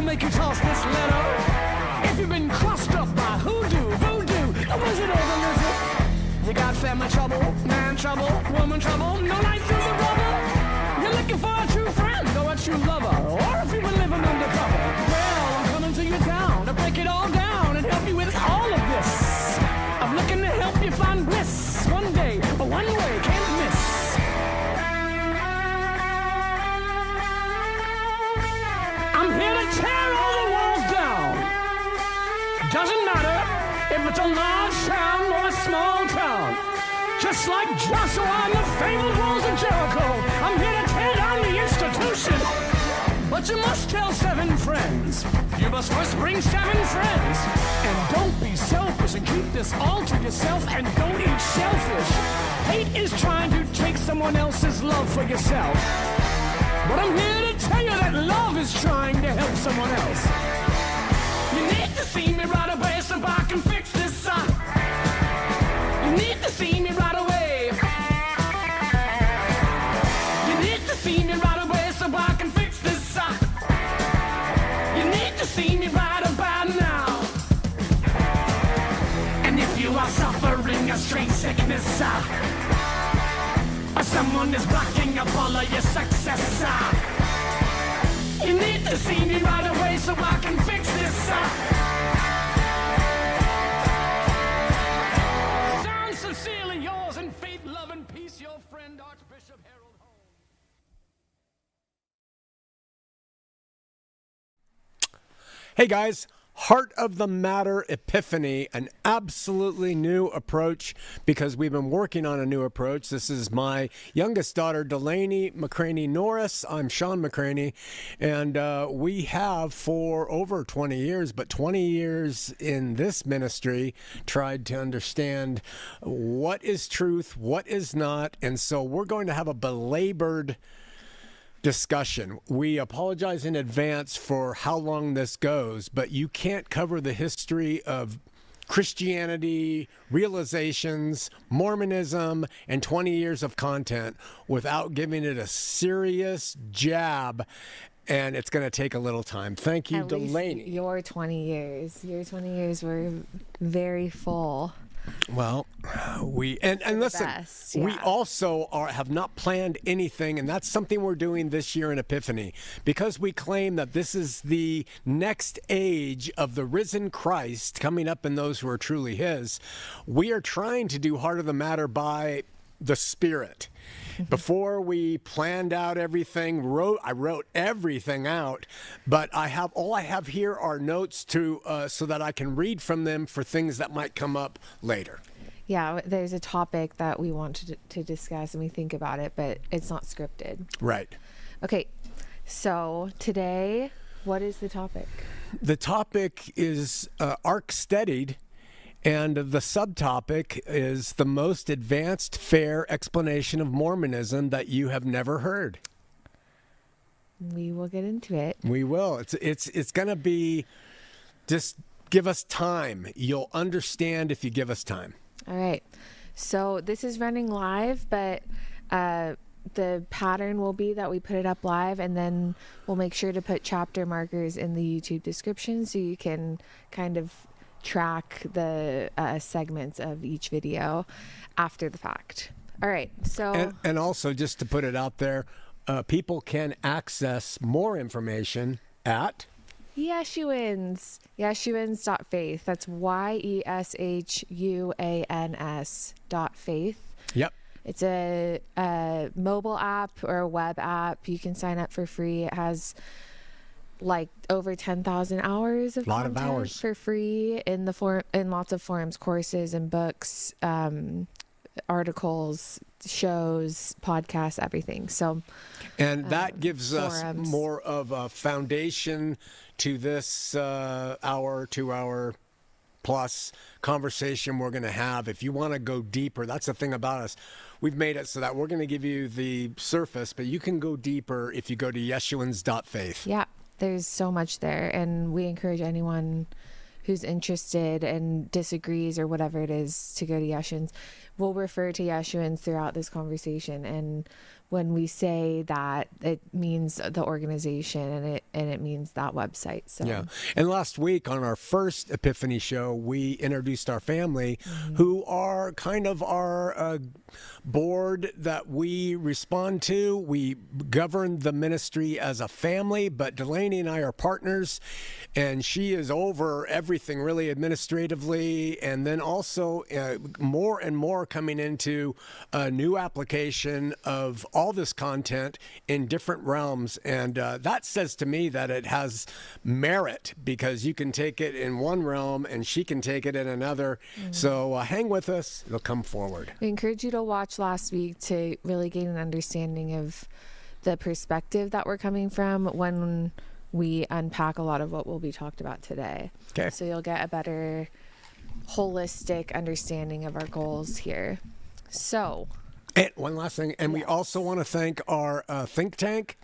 make you toss this letter. If you've been crossed up by hoodoo, voodoo, the wizard or the lizard, you got family trouble, man trouble, woman trouble, no light through the rubble. You're looking for a true friend or a true lover, or if you've been living undercover. Well, I'm coming to your town to break it all down and help you with all of this. I'm looking to help you find bliss. One day, but one way, can't miss. I'm here to tear all the walls down. Doesn't matter if it's a large town or a small town. Just like Joshua and the fabled walls of Jericho, I'm here to tear down the institution. But you must tell 7 friends. You must first bring 7 friends. And don't be selfish and keep this all to yourself, and don't eat shellfish. Hate is trying to take someone else's love for yourself. But I'm here to tell you that love is trying to help someone else. You need to see me right away so I can fix this up. You need to see me right away. You need to see me right away so I can fix this up. You need to see me right about now. And if you are suffering a strange sickness, or someone is blocking up all of your success, you need to see me right away so I can fix this. Sounds sincerely yours in faith, love, and peace, your friend Archbishop Harold Holmes. Hey guys, Heart of the Matter Epiphany, an absolutely new approach because we've been working on a new approach. This is my youngest daughter, Delaney McCraney Norris. I'm Shawn McCraney, and we have for over 20 years, but 20 years in this ministry, tried to understand what is truth, what is not, and so we're going to have a belabored discussion. We apologize in advance for how long this goes, but you can't cover the history of Christianity, realizations, Mormonism, and 20 years of content without giving it a serious jab, and it's going to take a little time. Thank you, Delaney. Your 20 years were very full. Well, and listen, best, yeah. We also have not planned anything, and that's something we're doing this year in Epiphany, because we claim that this is the next age of the risen Christ coming up in those who are truly his. We are trying to do Heart of the Matter by the Spirit. Before we planned out everything, I wrote everything out, but all I have here are notes so that I can read from them for things that might come up later. Yeah, there's a topic that we want to discuss and we think about it, but it's not scripted. Right. Okay, so today, what is the topic? The topic is Ark Steadied. And the subtopic is the most advanced, fair explanation of Mormonism that you have never heard. We will get into it. We will. It's going to be, just give us time. You'll understand if you give us time. All right. So this is running live, but the pattern will be that we put it up live, and then we'll make sure to put chapter markers in the YouTube description so you can kind of track the segments of each video after the fact. All right, so and also just to put it out there, people can access more information at Yeshuans.faith. That's YESHUANS.faith. Yep. It's a mobile app or a web app. You can sign up for free. It has like over 10,000 hours of content for free in lots of forums, courses and books, articles, shows, podcasts, everything. So, and that gives forums. us more of a foundation to this 2 hour plus conversation we're going to have. If you want to go deeper, that's the thing about us. We've made it so that we're going to give you the surface, but you can go deeper if you go to Yeshuans.faith. Yeah. There's so much there, and we encourage anyone who's interested and disagrees or whatever it is to go to Yeshuans. We'll refer to Yeshuans throughout this conversation, and when we say that, it means the organization and it means that website. So yeah. And last week on our first Epiphany show, we introduced our family, who are kind of our board that we respond to. We govern the ministry as a family, but Delaney and I are partners, and she is over everything really administratively, and then also more and more coming into a new application of all this content in different realms. And that says to me that it has merit, because you can take it in one realm and she can take it in another. So hang with us. It'll come forward. We encourage you to watch last week to really gain an understanding of the perspective that we're coming from when we unpack a lot of what will be talked about today. Okay. So you'll get a better holistic understanding of our goals here. So, and one last thing, and we also want to thank our think tank.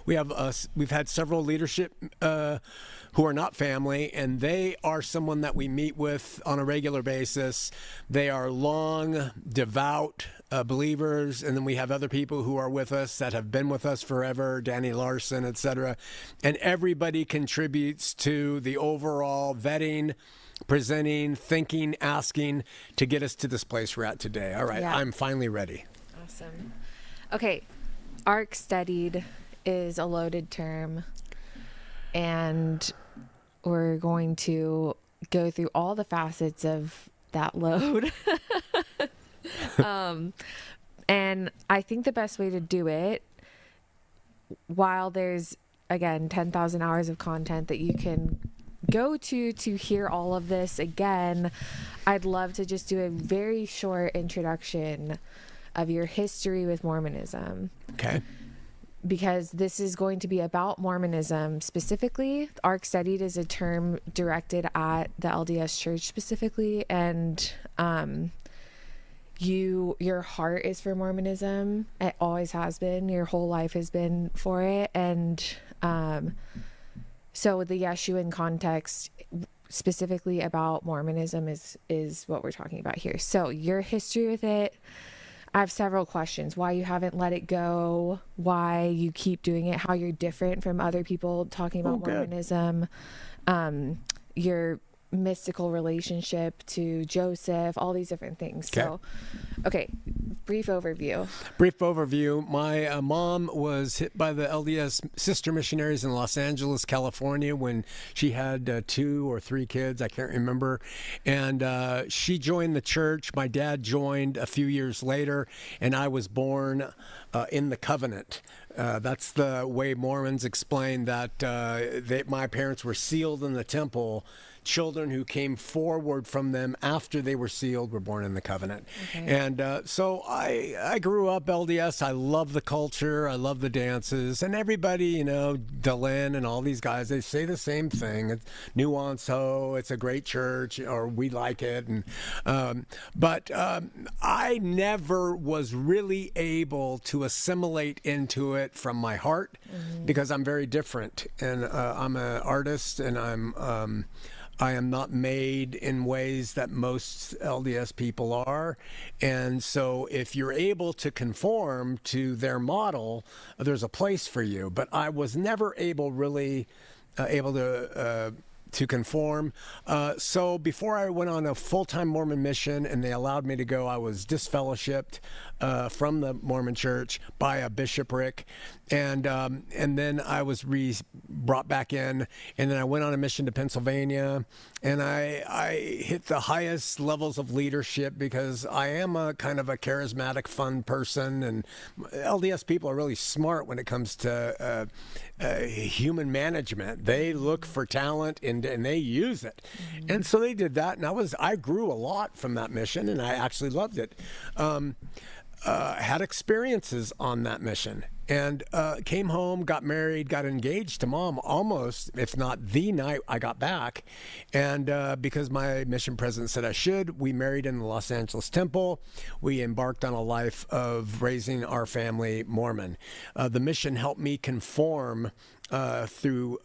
We've had several leadership who are not family, and they are someone that we meet with on a regular basis. They are long, devout believers, and then we have other people who are with us that have been with us forever, Danny Larson, etc. And everybody contributes to the overall vetting, presenting, thinking, asking to get us to this place we're at today. All right, Yeah. I'm finally ready. awesome. Okay. Ark Steadied is a loaded term, and we're going to go through all the facets of that load. And I think the best way to do it, while there's, again, 10,000 hours of content that you can go to hear all of this again, I'd love to just do a very short introduction of your history with Mormonism. Okay. Because this is going to be about Mormonism specifically. Ark Steadied is a term directed at the LDS Church specifically, and your heart is for Mormonism. It always has been. Your whole life has been for it, and so the Yeshuan context specifically about Mormonism is what we're talking about here. So your history with it. I have several questions. Why you haven't let it go, why you keep doing it, how you're different from other people talking about Mormonism, your mystical relationship to Joseph, all these different things. Okay. So, okay, brief overview. Brief overview. My mom was hit by the LDS sister missionaries in Los Angeles, California, when she had 2 or 3 kids. I can't remember. And she joined the church. My dad joined a few years later, and I was born in the covenant. That's the way Mormons explain that my parents were sealed in the temple. Children who came forward from them after they were sealed were born in the covenant. Okay. And so I grew up LDS. I love the culture. I love the dances. And everybody, Delaney and all these guys, they say the same thing. It's nuance, it's a great church, or we like it. And but I never was really able to assimilate into it from my heart, because I'm very different. And I'm an artist, and I am not made in ways that most LDS people are. And so if you're able to conform to their model, there's a place for you. But I was never really able to conform. So before I went on a full-time Mormon mission and they allowed me to go, I was disfellowshipped from the Mormon Church by a bishopric, and then I was brought back in, and then I went on a mission to Pennsylvania, and I hit the highest levels of leadership because I am a kind of a charismatic, fun person, and LDS people are really smart when it comes to human management. They look for talent and they use it. And so they did that, and I grew a lot from that mission, and I actually loved it. Had experiences on that mission, and came home, got married, got engaged to Mom almost, if not the night I got back. And because my mission president said I should, we married in the Los Angeles temple. We embarked on a life of raising our family Mormon. The mission helped me conform through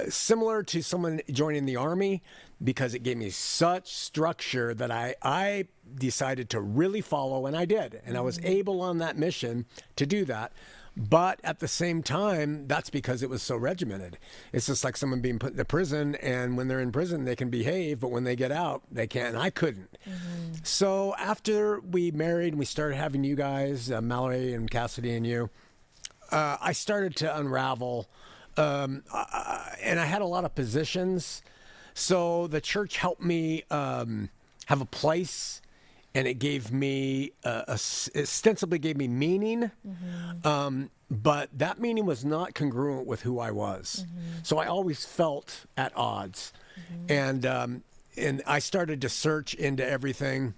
similar to someone joining the army, because it gave me such structure that I decided to really follow, and I did. And I was able on that mission to do that. But at the same time, that's because it was so regimented. It's just like someone being put into prison, and when they're in prison, they can behave, but when they get out, they can't. And I couldn't. So after we married and we started having you guys, Mallory and Cassidy and you, I started to unravel, and I had a lot of positions. So the church helped me have a place, and it gave me, ostensibly gave me meaning, but that meaning was not congruent with who I was. So I always felt at odds, and I started to search into everything.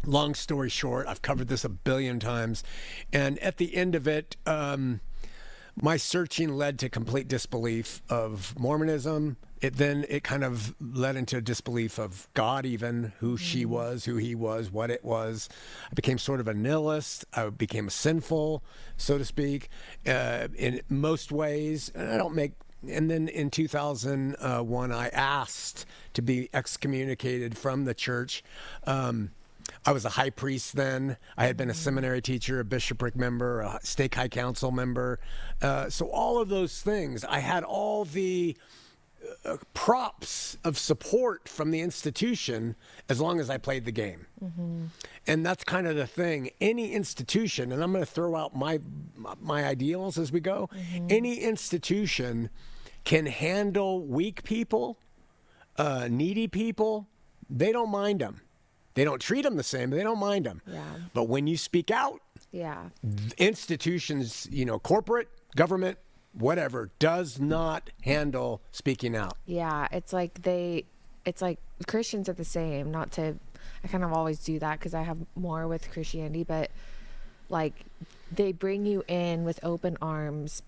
Long story short, I've covered this a billion times, and at the end of it, my searching led to complete disbelief of Mormonism. It kind of led into disbelief of God, even who she was, who he was, what it was. I became sort of a nihilist. I became sinful, so to speak, in most ways. And then in 2001, I asked to be excommunicated from the church. I was a high priest then. I had been a seminary teacher, a bishopric member, a stake high council member. So all of those things, I had all the props of support from the institution as long as I played the game. And that's kind of the thing. Any institution, and I'm going to throw out my ideals as we go, any institution can handle weak people, needy people. They don't mind them. They don't treat them the same, but they don't mind them. But when you speak out, institutions, corporate, government, whatever, does not handle speaking out. It's like Christians are the same. I kind of always do that because I have more with Christianity, but like they bring you in with open arms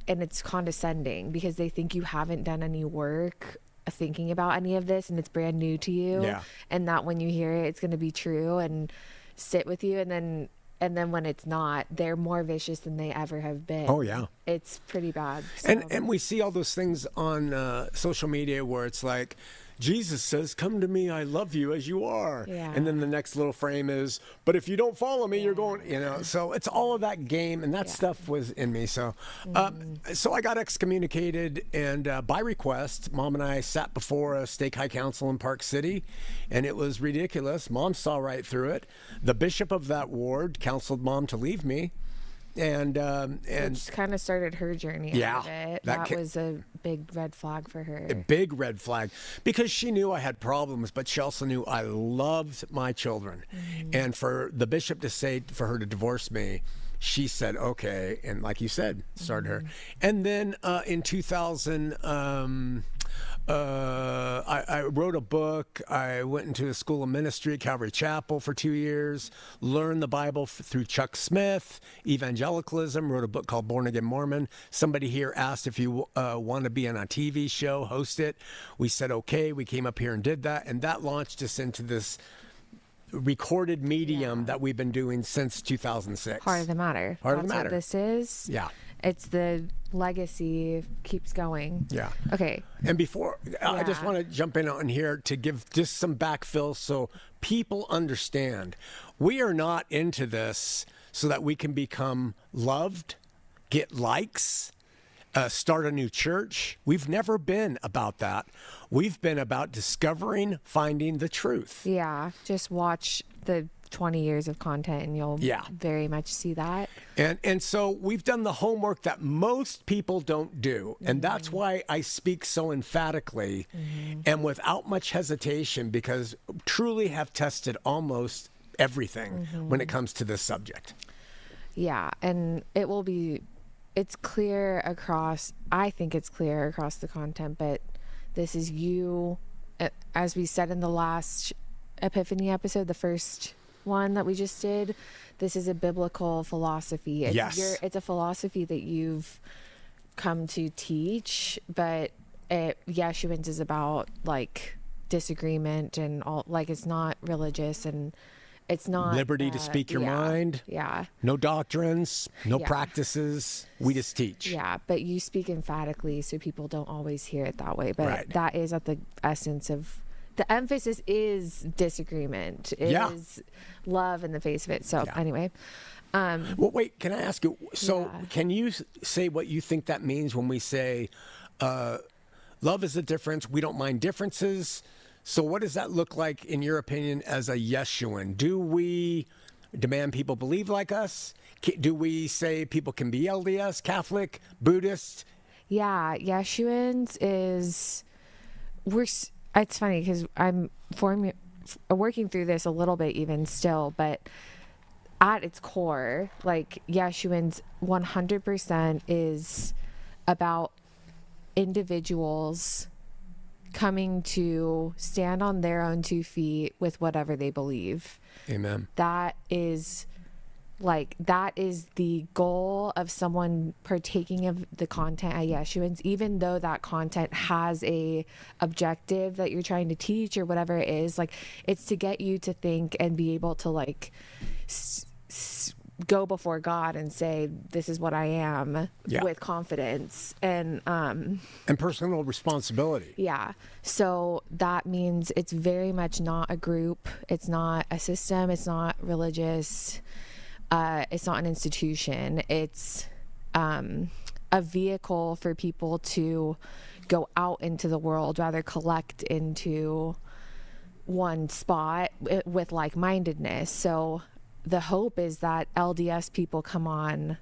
and it's condescending because they think you haven't done any work thinking about any of this and it's brand new to you, and that when you hear it, it's going to be true and sit with you, and then when it's not, they're more vicious than they ever have been. Oh yeah, it's pretty bad. So. And we see all those things on social media where it's like, Jesus says, "Come to me, I love you as you are." And then the next little frame is, "But if you don't follow me, you're going," So it's all of that game, and that stuff was in me. So, so I got excommunicated, and by request, Mom and I sat before a stake high council in Park City, and it was ridiculous. Mom saw right through it. The bishop of that ward counseled Mom to leave me. And which kind of started her journey out of it. That was a big red flag for her. A big red flag, because she knew I had problems, but she also knew I loved my children. And for the bishop to say for her to divorce me, she said, okay. And like you said, started her. And then in 2000, I wrote a book. I went into a school of ministry at Calvary Chapel for 2 years, learned the Bible through Chuck Smith, evangelicalism, wrote a book called Born Again Mormon. Somebody here asked if you want to be on a TV show, host it. We said, okay. We came up here and did that. And that launched us into this recorded medium that we've been doing since 2006. Heart of the Matter. Heart of the Matter. That's what this is. Yeah. It's the legacy keeps going. Yeah. Okay. And before, I just want to jump in on here to give just some backfill so people understand. We are not into this so that we can become loved, get likes, start a new church. We've never been about that. We've been about discovering, finding the truth. Yeah. Just watch the 20 years of content and you'll very much see that. And so we've done the homework that most people don't do. And that's why I speak so emphatically and without much hesitation, because truly have tested almost everything when it comes to this subject. Yeah. And it's clear across, I think it's clear across the content, but this is you, as we said in the last Epiphany episode, the first one that we just did, this is a biblical philosophy. It's a philosophy that you've come to teach, but Yeshuans is about like disagreement and all, like it's not religious, and It's not liberty to speak your mind. Yeah. No doctrines, no practices. We just teach. Yeah, but you speak emphatically so people don't always hear it that way. But that is at the essence of the emphasis is disagreement. It is love in the face of it. So anyway. Well, wait, can I ask you? So can you say what you think that means when we say love is the difference? We don't mind differences. So what does that look like, in your opinion, as a Yeshuan? Do we demand people believe like us? Do we say people can be LDS, Catholic, Buddhist? Yeah, Yeshuans is... It's funny because I'm working through this a little bit even still, but at its core, like Yeshuans 100% is about individuals coming to stand on their own 2 feet with whatever they believe. Amen. That is the goal of someone partaking of the content at Yeshuans, even though that content has a objective that you're trying to teach or whatever it is. Like, it's to get you to think and be able to like go before God and say, this is what I am, with confidence and personal responsibility. Yeah. So that means it's very much not a group. It's not a system. It's not religious. It's not an institution. It's a vehicle for people to go out into the world, rather collect into one spot with like-mindedness. So the hope is that LDS people come on,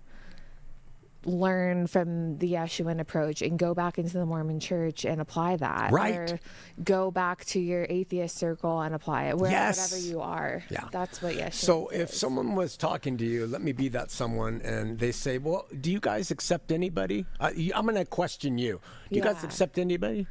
learn from the Yeshuan approach, and go back into the Mormon church and apply that. Right. Or go back to your atheist circle and apply it. Whatever you are. Yeah. That's what Yeshuan So is. if someone was talking to you, let me be that someone, and they say, well, do you guys accept anybody? I'm going to question you. Do you guys accept anybody?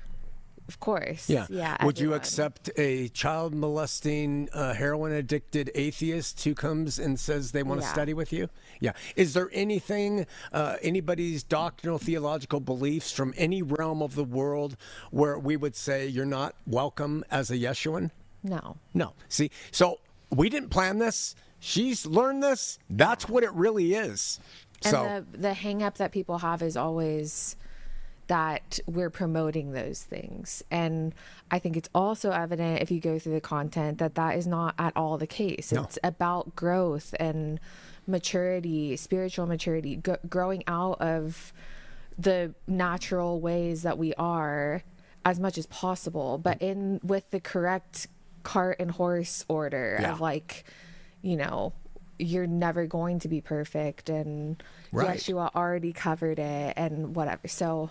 Of course. Yeah. Would you everyone. accept a child molesting, heroin addicted atheist who comes and says they want to study with you? Yeah. Is there anything, anybody's doctrinal theological beliefs from any realm of the world where we would say you're not welcome as a Yeshuan? No. No. See, so we didn't plan this. She's learned this. That's what it really is. And So the hang up that people have is always that we're promoting those things. And I think it's also evident if you go through the content that that is not at all the case. No. It's about growth and maturity, spiritual maturity, growing out of the natural ways that we are as much as possible, but with the correct cart and horse order of like, you know, you're never going to be perfect, and Yeshua already covered it and whatever. So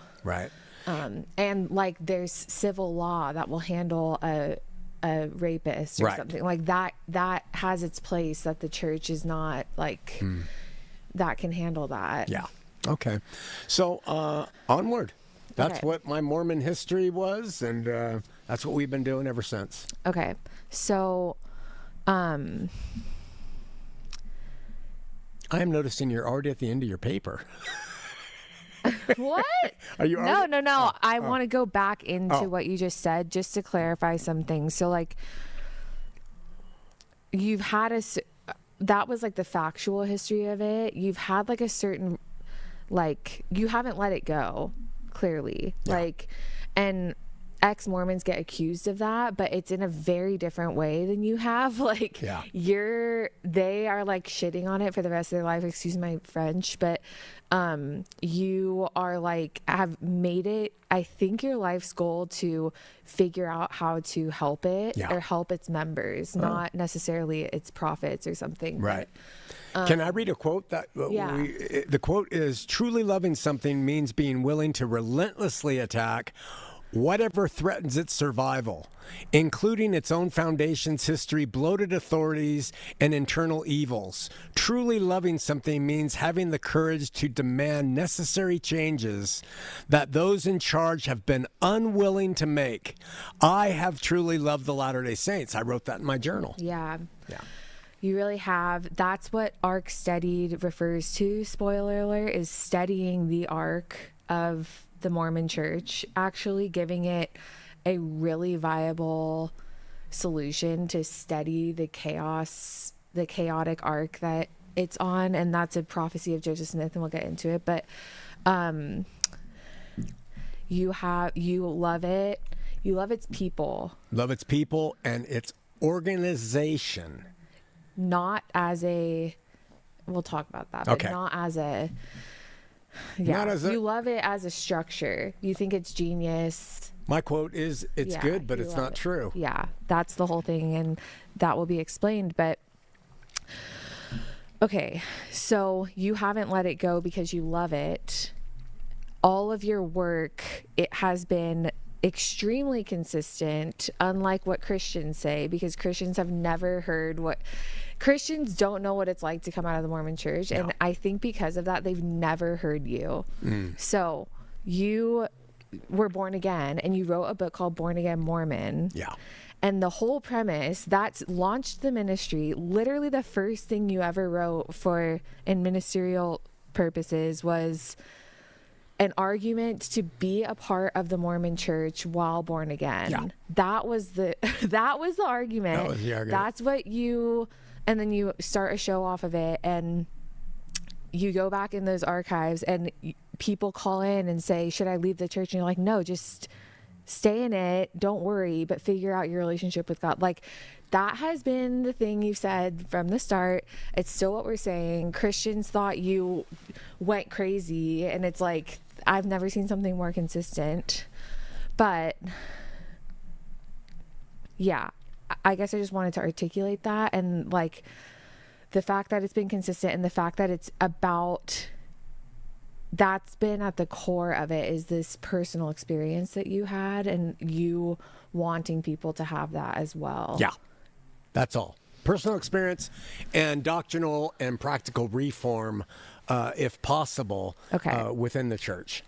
and like there's civil law that will handle a rapist or something like that. That has its place, that the church is not like that can handle that. Yeah. Okay. So onward. That's what my Mormon history was, and that's what we've been doing ever since. Okay. So I am noticing you're already at the end of your paper. What? Are you already? No. I want to go back into what you just said, just to clarify some things. So like, you've had that was like the factual history of it. You've had like a certain, like, you haven't let it go, clearly. Like, and ex-Mormons get accused of that, but it's in a very different way than you have. Like, they are like shitting on it for the rest of their life, excuse my French, but you are like, have made it, I think, your life's goal to figure out how to help it or help its members, not necessarily its prophets or something. Right. Can I read a quote? The quote is, truly loving something means being willing to relentlessly attack whatever threatens its survival, including its own foundation's history, bloated authorities, and internal evils. Truly loving something means having the courage to demand necessary changes that those in charge have been unwilling to make. I have truly loved the Latter-day Saints. I wrote that in my journal. Yeah. You really have. That's what Ark Steadied refers to, spoiler alert, is studying the Ark of the Mormon church, actually giving it a really viable solution to steady the chaotic arc that it's on, and that's a prophecy of Joseph Smith, and we'll get into it. But you love it. You love its people. Love its people and its organization. Not as a, we'll talk about that, Okay. but not as a, you love it as a structure. You think it's genius. My quote is, it's good, but it's not true. Yeah, that's the whole thing, and that will be explained. But okay, so you haven't let it go because you love it. All of your work, it has been extremely consistent, unlike what Christians say, because Christians have never heard Christians don't know what it's like to come out of the Mormon church. No. And I think because of that, they've never heard you. So you were born again, and you wrote a book called Born Again Mormon. Yeah. And the whole premise that's launched the ministry, literally the first thing you ever wrote for in ministerial purposes was an argument to be a part of the Mormon church while born again. Yeah. That was the argument. That was the argument. That's what and then you start a show off of it, and you go back in those archives, and people call in and say, should I leave the church? And you're like, no, just stay in it. Don't worry, but figure out your relationship with God. Like, that has been the thing you've said from the start. It's still what we're saying. Christians thought you went crazy, and it's like, I've never seen something more consistent. But yeah, I guess I just wanted to articulate that, and like the fact that it's been consistent, and the fact that it's about, that's been at the core of it, is this personal experience that you had, and you wanting people to have that as well. Yeah, that's all. Personal experience and doctrinal and practical reform, if possible, within the church.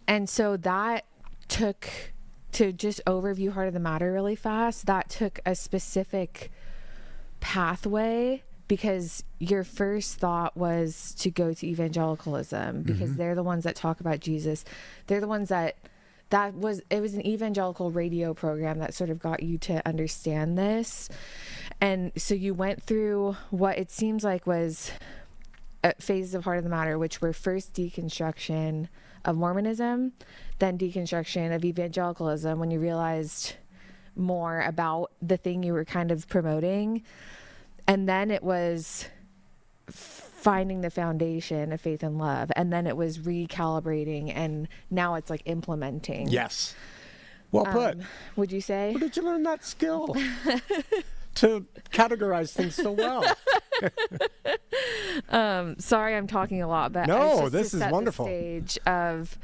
And so that took, to just overview Heart of the Matter really fast, that took a specific pathway, because your first thought was to go to evangelicalism, because they're the ones that talk about Jesus. They're the ones it was an evangelical radio program that sort of got you to understand this. And so you went through what it seems like was phases of Heart of the Matter, which were first deconstruction of Mormonism, then deconstruction of evangelicalism, when you realized more about the thing you were kind of promoting. And then it was finding the foundation of faith and love. And then it was recalibrating, and now it's like implementing. Yes. Well put. Would you say? Where did you learn that skill? To categorize things so well. Sorry, I'm talking a lot, but no, this is wonderful. The stage of,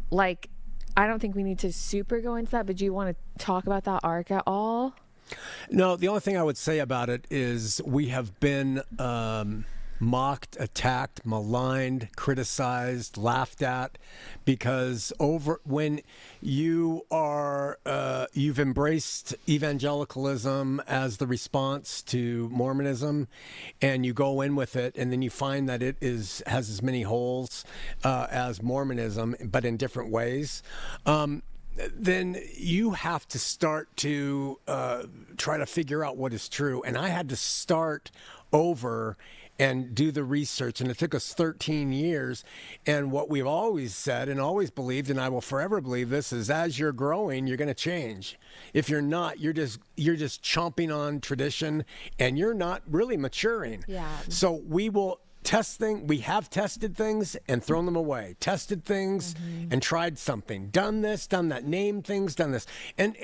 like, I don't think we need to super go into that, but do you want to talk about that arc at all? No, the only thing I would say about it is we have been mocked, attacked, maligned, criticized, laughed at, because when you are you've embraced evangelicalism as the response to Mormonism, and you go in with it, and then you find that it has as many holes as Mormonism, but in different ways. Then you have to start to try to figure out what is true. And I had to start over and do the research, and it took us 13 years. And what we've always said and always believed, and I will forever believe this, is as you're growing, you're going to change. If you're not, you're just chomping on tradition, and you're not really maturing. Yeah. So we will we have tested things and thrown them away, tested things and tried something, done this, done that, named things, done this. And,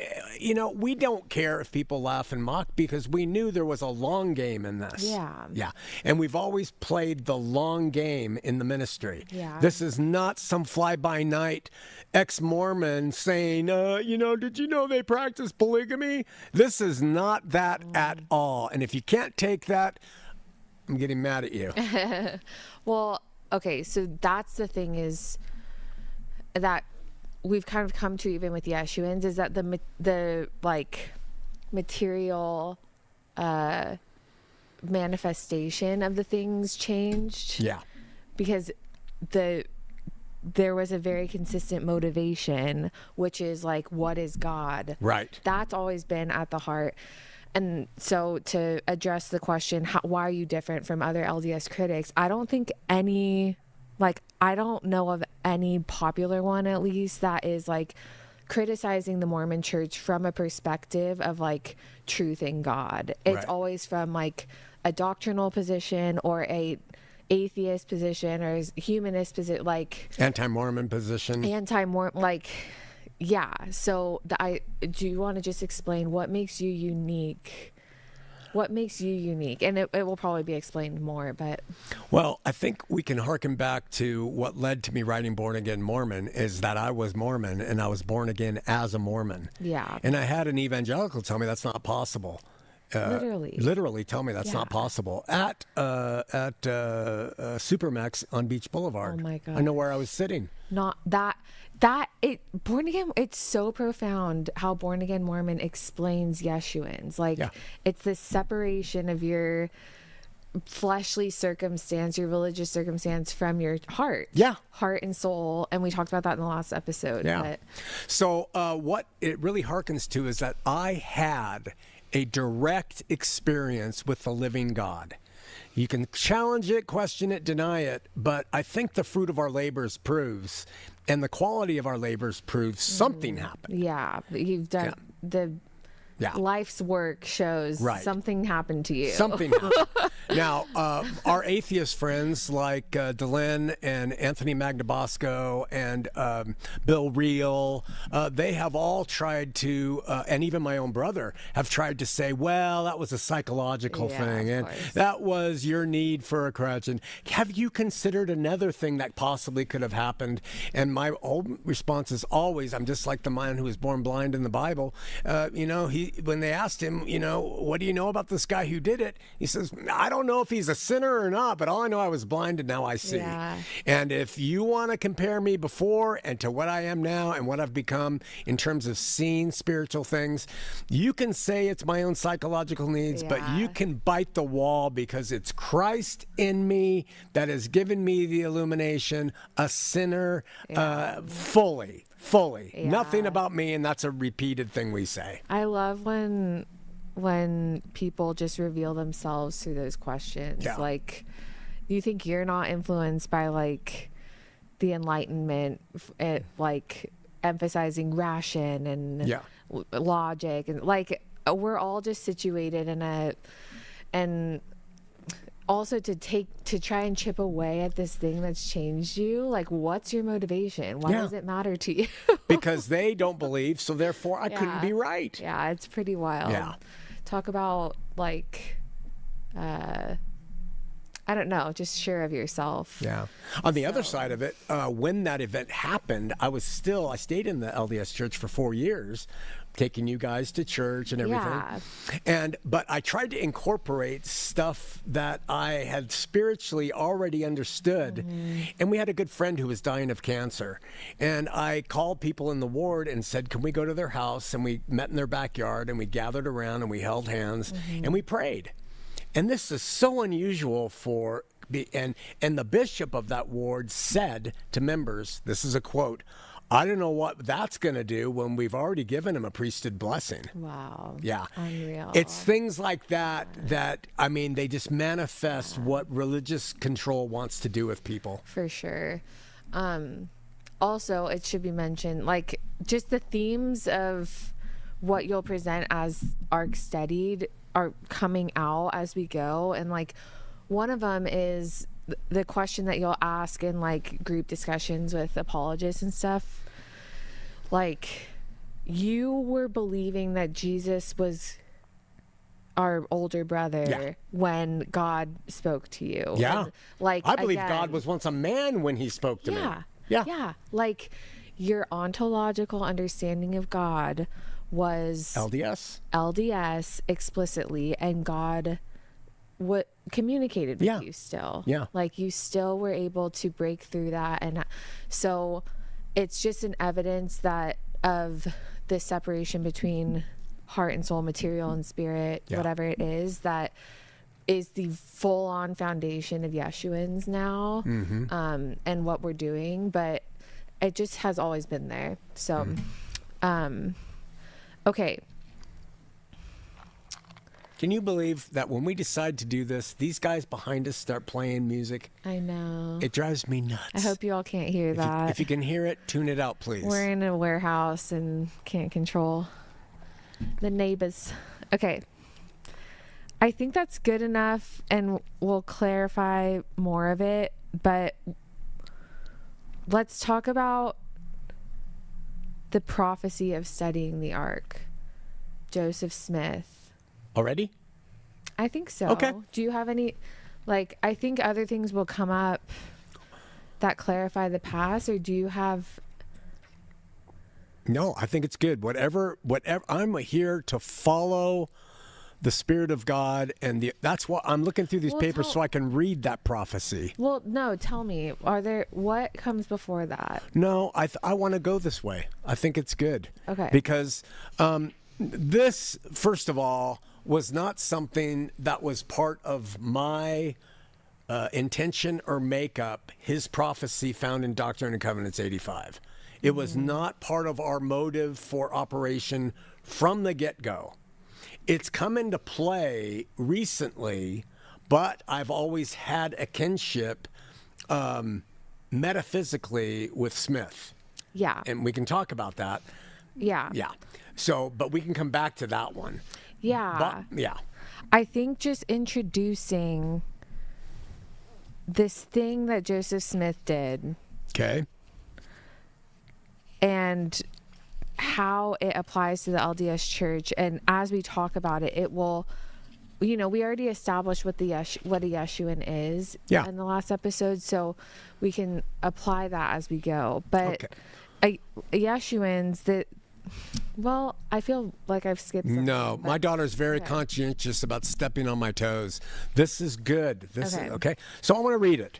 we don't care if people laugh and mock, because we knew there was a long game in this. Yeah. Yeah. And we've always played the long game in the ministry. Yeah. This is not some fly-by-night ex-Mormon saying, did you know they practice polygamy? This is not that at all. And if you can't take that, I'm getting mad at you. Well, okay, so that's the thing, is that we've kind of come to, even with Yeshuans, is that the material manifestation of the things changed. Yeah. Because there was a very consistent motivation, which is like, what is God? Right. That's always been at the heart. And so to address the question, why are you different from other LDS critics? I don't think I don't know of any popular one, at least, that is like criticizing the Mormon church from a perspective of like truth in God. It's Right. always from like a doctrinal position or a atheist position or humanist position, like Anti-Mormon position. anti-Mormon, like, yeah. So do you want to just explain what makes you unique? What makes you unique? And it will probably be explained more, but. Well, I think we can harken back to what led to me writing Born Again Mormon, is that I was Mormon and I was born again as a Mormon. Yeah. And I had an evangelical tell me that's not possible. Literally tell me that's not possible at Supermax on Beach Boulevard. Oh my God. I know where I was sitting. Not Born Again, it's so profound how Born Again Mormon explains Yeshuans. Like, it's this separation of your fleshly circumstance, your religious circumstance, from your heart. Yeah. Heart and soul. And we talked about that in the last episode. Yeah. But. So what it really harkens to is that I had a direct experience with the living God. You can challenge it, question it, deny it, but I think the fruit of our labors proves, and the quality of our labors proves something happened. Yeah, you've done life's work shows something happened to you. Something happened. Now, our atheist friends like Delaney and Anthony Magnabosco and Bill Reel, they have all tried to, and even my own brother, have tried to say, well, that was a psychological thing, and that was your need for a crutch. And have you considered another thing that possibly could have happened? And my old response is always, I'm just like the man who was born blind in the Bible. When they asked him, what do you know about this guy who did it? He says, I don't know if he's a sinner or not, but all I know, I was blind and now I see. Yeah. And if you want to compare me before and to what I am now and what I've become in terms of seeing spiritual things, you can say it's my own psychological needs, but you can bite the wall, because it's Christ in me that has given me the illumination, a sinner, fully. Nothing about me, and that's a repeated thing we say. I love when people just reveal themselves through those questions. Yeah. Like, you think you're not influenced by like the Enlightenment, like emphasizing ration and logic, and like we're all just situated in and also to try and chip away at this thing that's changed you. Like, what's your motivation? Why does it matter to you? Because they don't believe, so therefore I couldn't be right. Yeah, it's pretty wild. Yeah. Talk about like I don't know, just sure of yourself. Yeah. On the other side of it, when that event happened, I stayed in the LDS church for 4 years, taking you guys to church and everything. Yeah. But I tried to incorporate stuff that I had spiritually already understood. And we had a good friend who was dying of cancer. And I called people in the ward and said, can we go to their house? And we met in their backyard and we gathered around and we held hands and we prayed. And this is so unusual and the bishop of that ward said to members, this is a quote, I don't know what that's going to do when we've already given him a priesthood blessing. Wow. Yeah. Unreal. It's things like that they just manifest what religious control wants to do with people. For sure. Also, it should be mentioned, like, just the themes of what you'll present as Ark Steadied are coming out as we go. And like, one of them is the question that you'll ask in like group discussions with apologists and stuff. Like, you were believing that Jesus was our older brother when God spoke to you. Yeah. And, like, I believe God was once a man when he spoke to me. Yeah. Like, your ontological understanding of God was LDS explicitly, and God communicated with you still. Yeah. Like, you still were able to break through that. And so it's just an evidence that of the separation between heart and soul, material and spirit, whatever it is, that is the full-on foundation of Yeshuans now, and what we're doing. But it just has always been there. So, okay. Can you believe that when we decide to do this, these guys behind us start playing music? I know. It drives me nuts. I hope you all can't hear that. If you can hear it, tune it out, please. We're in a warehouse and can't control the neighbors. Okay. I think that's good enough, and we'll clarify more of it, but let's talk about the prophecy of studying the Ark. Joseph Smith. Already? I think so. Okay. Do you have any, like, I think other things will come up that clarify the past, or do you have... No, I think it's good. Whatever, I'm here to follow the Spirit of God, and that's what I'm looking through these papers so I can read that prophecy. Well, no, tell me, what comes before that? No, I want to go this way. I think it's good. Okay. Because this, first of all, was not something that was part of my intention or makeup, his prophecy found in Doctrine and Covenants 85. It was not part of our motive for operation from the get-go. It's come into play recently, but I've always had a kinship metaphysically with Smith. Yeah. And we can talk about that. Yeah. Yeah. So, but we can come back to that one. Yeah. But, yeah. I think just introducing this thing that Joseph Smith did. Okay. And how it applies to the LDS Church, and as we talk about it, it will, we already established what a Yeshuan is in the last episode, so we can apply that as we go. But Yeshuans I feel like I've skipped something. No, my daughter's very conscientious about stepping on my toes. This is good. This is okay. So I want to read it.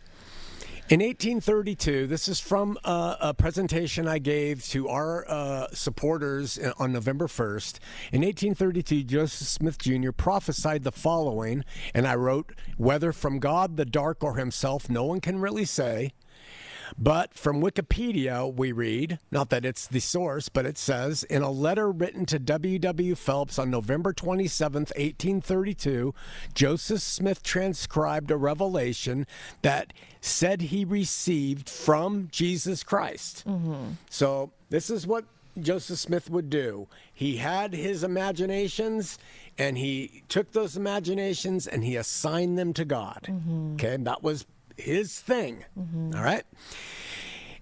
In 1832, this is from a presentation I gave to our supporters on November 1st. In 1832, Joseph Smith Jr. prophesied the following, and I wrote, whether from God, the dark, or himself, no one can really say. But from Wikipedia, we read, not that it's the source, but it says, in a letter written to W.W. Phelps on November 27th, 1832, Joseph Smith transcribed a revelation that said he received from Jesus Christ. So this is what Joseph Smith would do. He had his imaginations, and he took those imaginations and he assigned them to God. Okay, and that was his thing. All right.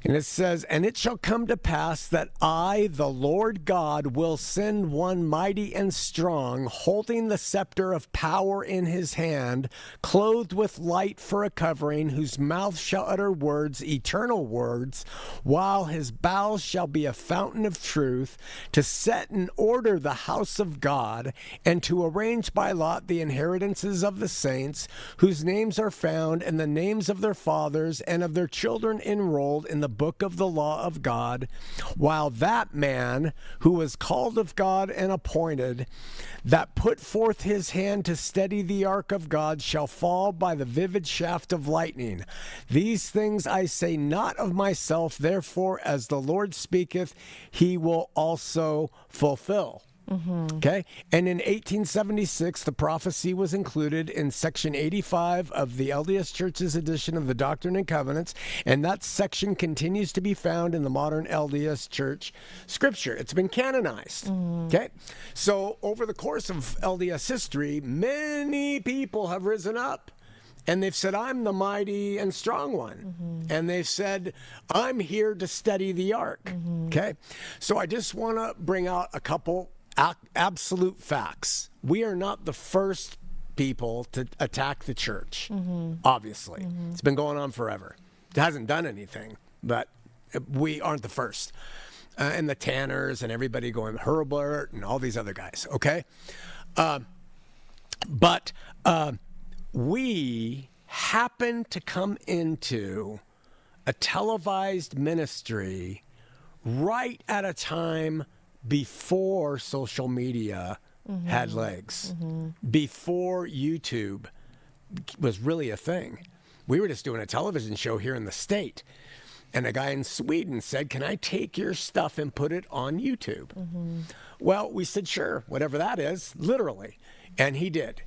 And it says, and it shall come to pass that I, the Lord God, will send one mighty and strong, holding the scepter of power in his hand, clothed with light for a covering, whose mouth shall utter words, eternal words, while his bowels shall be a fountain of truth, to set in order the house of God, and to arrange by lot the inheritances of the saints, whose names are found, and the names of their fathers and of their children enrolled in the book of the law of God, while that man who was called of God and appointed, that put forth his hand to steady the ark of God, shall fall by the vivid shaft of lightning. These things I say not of myself, therefore, as the Lord speaketh, he will also fulfill. Okay. And in 1876, the prophecy was included in section 85 of the LDS Church's edition of the Doctrine and Covenants. And that section continues to be found in the modern LDS Church scripture. It's been canonized. Okay. So over the course of LDS history, many people have risen up. And they've said, I'm the mighty and strong one. And they've said, I'm here to steady the ark. Okay. So I just want to bring out a couple absolute facts. We are not the first people to attack the church, obviously. It's been going on forever. It hasn't done anything, but we aren't the first. And the Tanners and everybody going, Herbert and all these other guys, okay? But we happen to come into a televised ministry right at a time before social media had legs, before YouTube was really a thing. We were just doing a television show here in the state. And a guy in Sweden said, "Can I take your stuff and put it on YouTube?" Well, we said, "Sure, whatever that is," literally. And he did.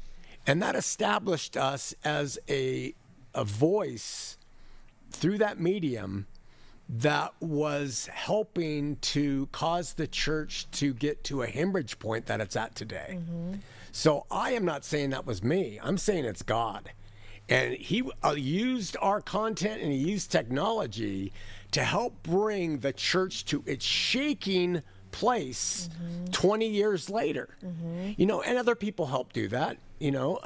And that established us as a voice through that medium that was helping to cause the church to get to a hemorrhage point that it's at today. So I am not saying that was me. I'm saying it's God. And he used our content and he used technology to help bring the church to its shaking place 20 years later. You know, and other people helped do that, you know,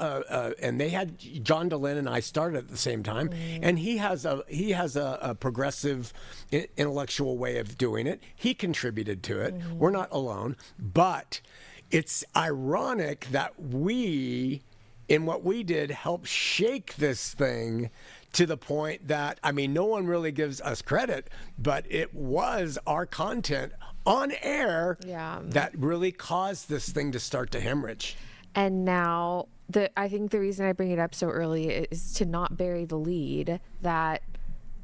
and they had John Delaney and I started at the same time, and he has a progressive intellectual way of doing it. He contributed to it. We're not alone, but it's ironic that we, in what we did, helped shake this thing to the point that, I mean, no one really gives us credit, but it was our content on air that really caused this thing to start to hemorrhage. And now, I think the reason I bring it up so early is to not bury the lead that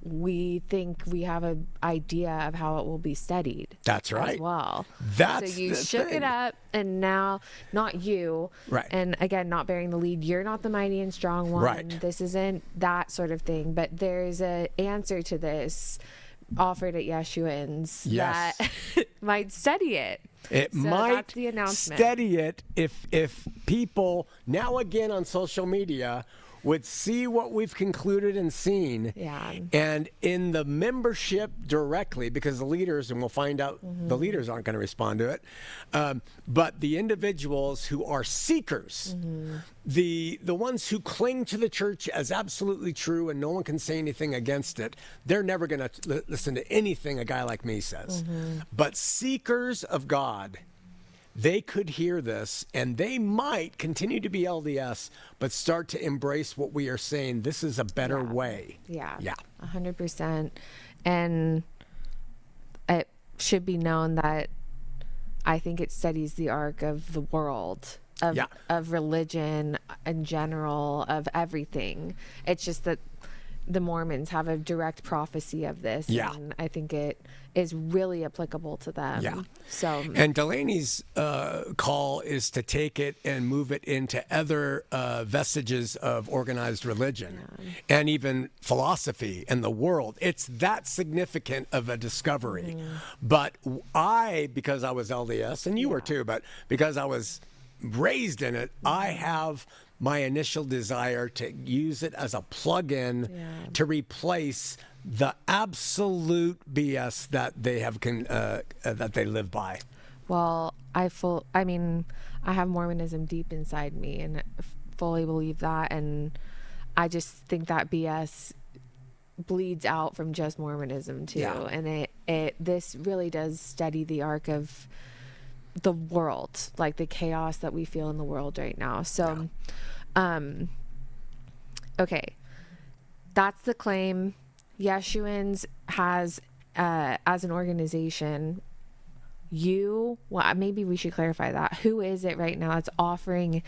we think we have an idea of how it will be studied. That's right. As well. That's so you the shook thing. it up, and now, not you. Right. And again, not bearing the lead. You're not the mighty and strong one. Right. This isn't that sort of thing. But there's an answer to this offered at Yeshuans Yes. that might study it. It So might that's the announcement. steady it if people now again on social media would see what we've concluded and seen. Yeah. And in the membership directly, because the leaders, and we'll find out the leaders aren't going to respond to it, but the individuals who are seekers, the ones who cling to the church as absolutely true and no one can say anything against it, they're never going to listen to anything a guy like me says. But seekers of God, they could hear this and they might continue to be LDS, but start to embrace what we are saying. This is a better way. Yeah. Yeah. 100%. And it should be known that I think it studies the arc of the world, of religion in general, of everything. It's just that the Mormons have a direct prophecy of this. Yeah. And I think it is really applicable to them. Yeah. So, And Delaney's call is to take it and move it into other vestiges of organized religion and even philosophy and the world. It's that significant of a discovery. But I, because I was LDS, and you were too, but because I was raised in it, I have my initial desire to use it as a plug-in to replace the absolute BS that they have that they live by. well, I have Mormonism deep inside me and fully believe that. And I just think that BS bleeds out from just Mormonism too. Yeah. And this really does study the arc of the world, like the chaos that we feel in the world right now. So, okay, that's the claim. Yeshuans has, as an organization, maybe we should clarify that. Who is it right now that's offering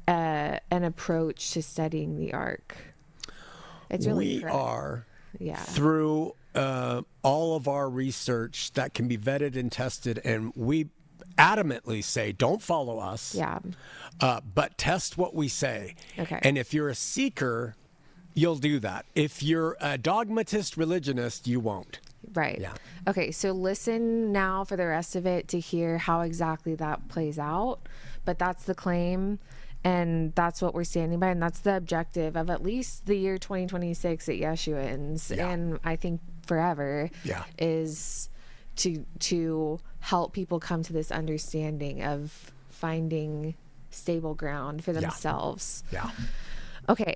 an approach to studying the ark? It's really We are Yeah. through all of our research that can be vetted and tested, and we adamantly say, don't follow us, Yeah. but test what we say. Okay. And if you're a seeker, you'll do that. If you're a dogmatist religionist, you won't. Right. Yeah. Okay, so listen now for the rest of it to hear how exactly that plays out. But that's the claim, and that's what we're standing by, and that's the objective of at least the year 2026 at Yeshuans, Yeah. and I think forever, Yeah. is to help people come to this understanding of finding stable ground for themselves. Yeah. Okay.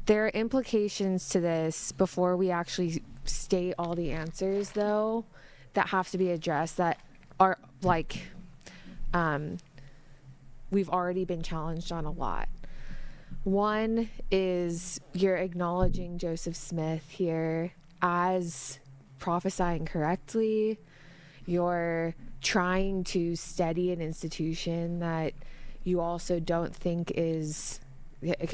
There are implications to this before we actually state all the answers, though, that have to be addressed that are like, we've already been challenged on a lot. One is you're acknowledging Joseph Smith here as prophesying correctly. You're trying to steady an institution that you also don't think is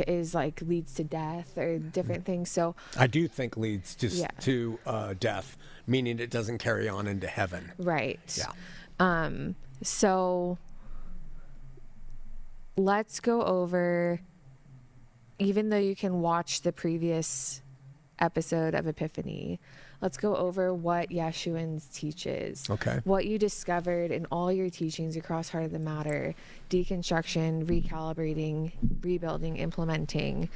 is like leads to death or different things. So I do think leads to death, meaning it doesn't carry on into heaven. Right. Yeah. So let's go over, even though you can watch the previous episode of Epiphany, let's go over what Yeshuans teaches. Okay. What you discovered in all your teachings across Heart of the Matter, deconstruction, recalibrating, rebuilding, implementing.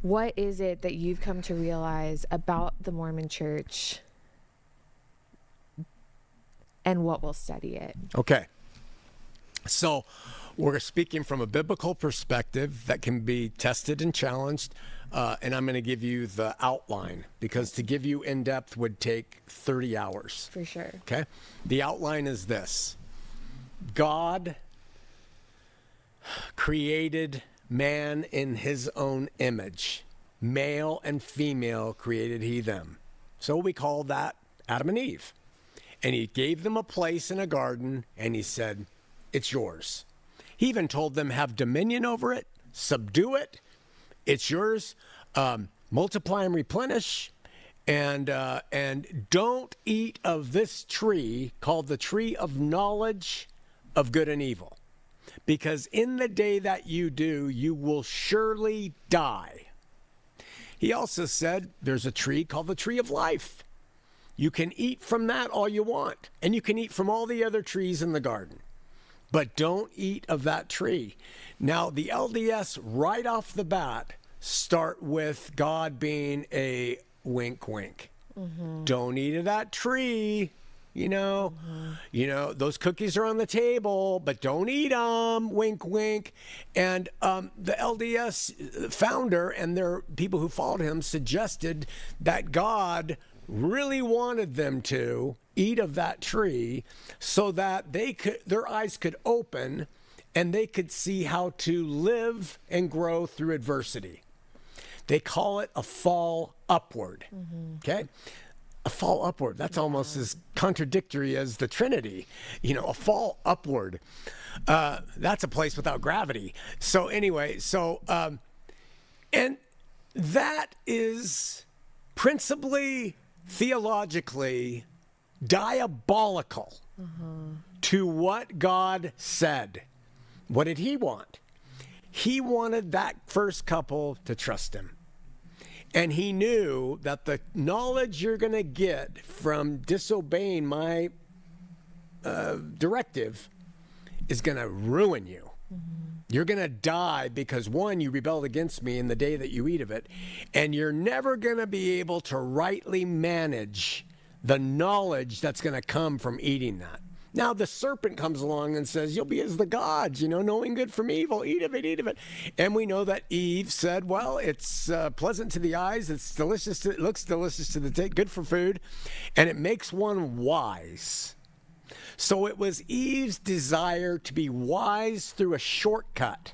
What is it that you've come to realize about the Mormon Church, and what will steady it? Okay. So we're speaking from a biblical perspective that can be tested and challenged. And I'm going to give you the outline, because to give you in depth would take 30 hours. For sure. Okay. The outline is this: God created man in his own image. Male and female created he them. So we call that Adam and Eve. And he gave them a place in a garden, and he said, it's yours. He even told them, have dominion over it, subdue it, it's yours, multiply and replenish, and don't eat of this tree called the tree of knowledge of good and evil. Because in the day that you do, you will surely die. He also said, there's a tree called the tree of life. You can eat from that all you want, and you can eat from all the other trees in the garden, but don't eat of that tree. Now, the LDS right off the bat start with God being a wink, wink. Mm-hmm. Don't eat of that tree. You know, those cookies are on the table, but don't eat them. Wink, wink. And the LDS founder and their people who followed him suggested that God really wanted them to eat of that tree so that their eyes could open and they could see how to live and grow through adversity. They call it a fall upward. Mm-hmm. Okay? A fall upward. That's almost as contradictory as the Trinity. A fall upward. That's a place without gravity. So anyway, and that is principally theologically diabolical to what God said. What did he want? He wanted that first couple to trust him. And he knew that the knowledge you're going to get from disobeying my directive is going to ruin you. Mm-hmm. You're going to die because, one, you rebelled against me in the day that you eat of it, and you're never going to be able to rightly manage the knowledge that's going to come from eating that. Now, the serpent comes along and says, you'll be as the gods, knowing good from evil, eat of it, eat of it. And we know that Eve said, well, it's pleasant to the eyes, it's delicious, it looks delicious to the taste, good for food, and it makes one wise. So it was Eve's desire to be wise through a shortcut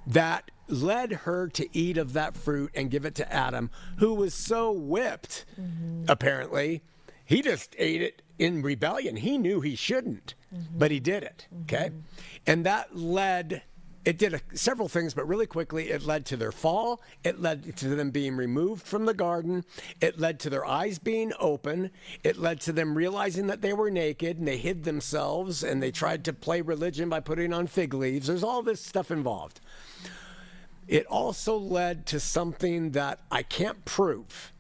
that led her to eat of that fruit and give it to Adam, who was so whipped, apparently. He just ate it in rebellion. He knew he shouldn't, but he did it, okay? And that led, it did several things, but really quickly, it led to their fall. It led to them being removed from the garden. It led to their eyes being open. It led to them realizing that they were naked, and they hid themselves, and they tried to play religion by putting on fig leaves. There's all this stuff involved. It also led to something that I can't prove,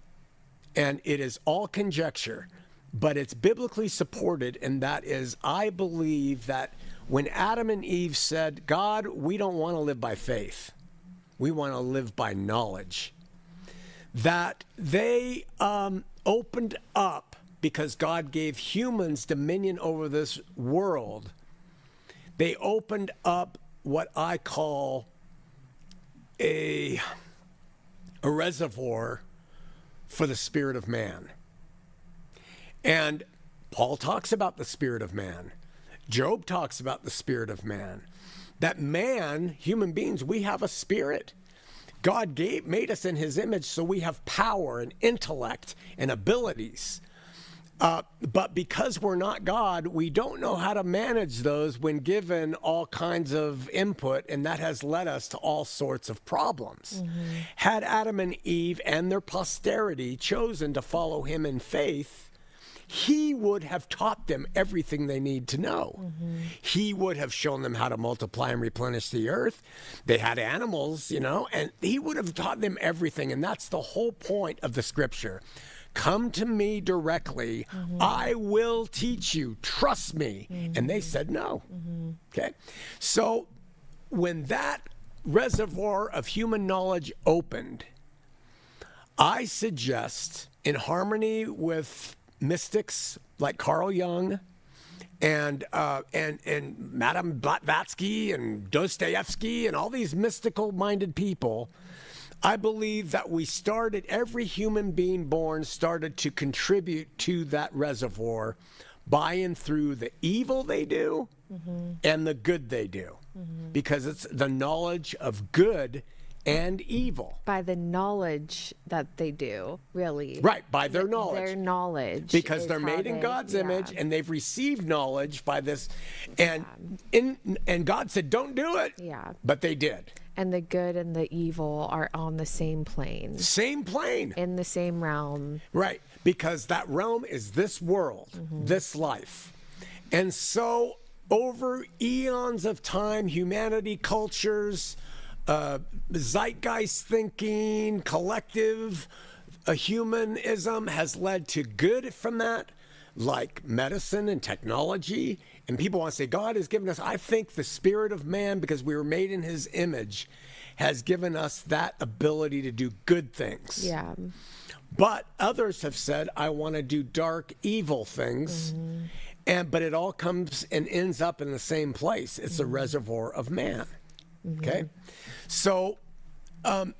and it is all conjecture, but it's biblically supported, and that is, I believe that when Adam and Eve said, God, we don't want to live by faith, we want to live by knowledge, that they opened up, because God gave humans dominion over this world, they opened up what I call a reservoir for the spirit of man. And Paul talks about the spirit of man. Job talks about the spirit of man. That man, human beings, we have a spirit. God made us in his image, so we have power and intellect and abilities. But because we're not God, we don't know how to manage those when given all kinds of input, and that has led us to all sorts of problems. Had Adam and Eve and their posterity chosen to follow him in faith, he would have taught them everything they need to know. He would have shown them how to multiply and replenish the earth. They had animals, and he would have taught them everything. And that's the whole point of the scripture. Come to me directly. I will teach you. Trust me. And they said no. Okay. So when that reservoir of human knowledge opened, I suggest, in harmony with mystics like Carl Jung and Madame Blavatsky and Dostoevsky and all these mystical-minded people, I believe that every human being born started to contribute to that reservoir by and through the evil they do and the good they do. Because it's the knowledge of good and evil. By the knowledge that they do, really. Right, by their knowledge. Their knowledge. Because they're made in God's image, and they've received knowledge by this. And God said, don't do it. Yeah. But they did. And the good and the evil are on the same plane. Same plane. In the same realm. Right, because that realm is this world, this life. And so over eons of time, humanity, cultures, zeitgeist thinking, collective humanism has led to good from that, like medicine and technology. And people want to say, God has given us, I think the spirit of man, because we were made in his image, has given us that ability to do good things. Yeah. But others have said, I want to do dark, evil things. But it all comes and ends up in the same place. It's a reservoir of man. Okay? So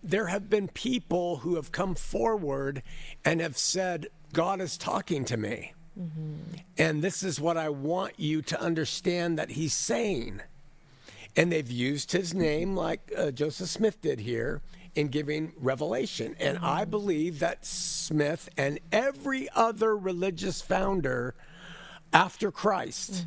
there have been people who have come forward and have said, God is talking to me. And this is what I want you to understand that he's saying. And they've used his name like Joseph Smith did here in giving revelation. And I believe that Smith and every other religious founder after Christ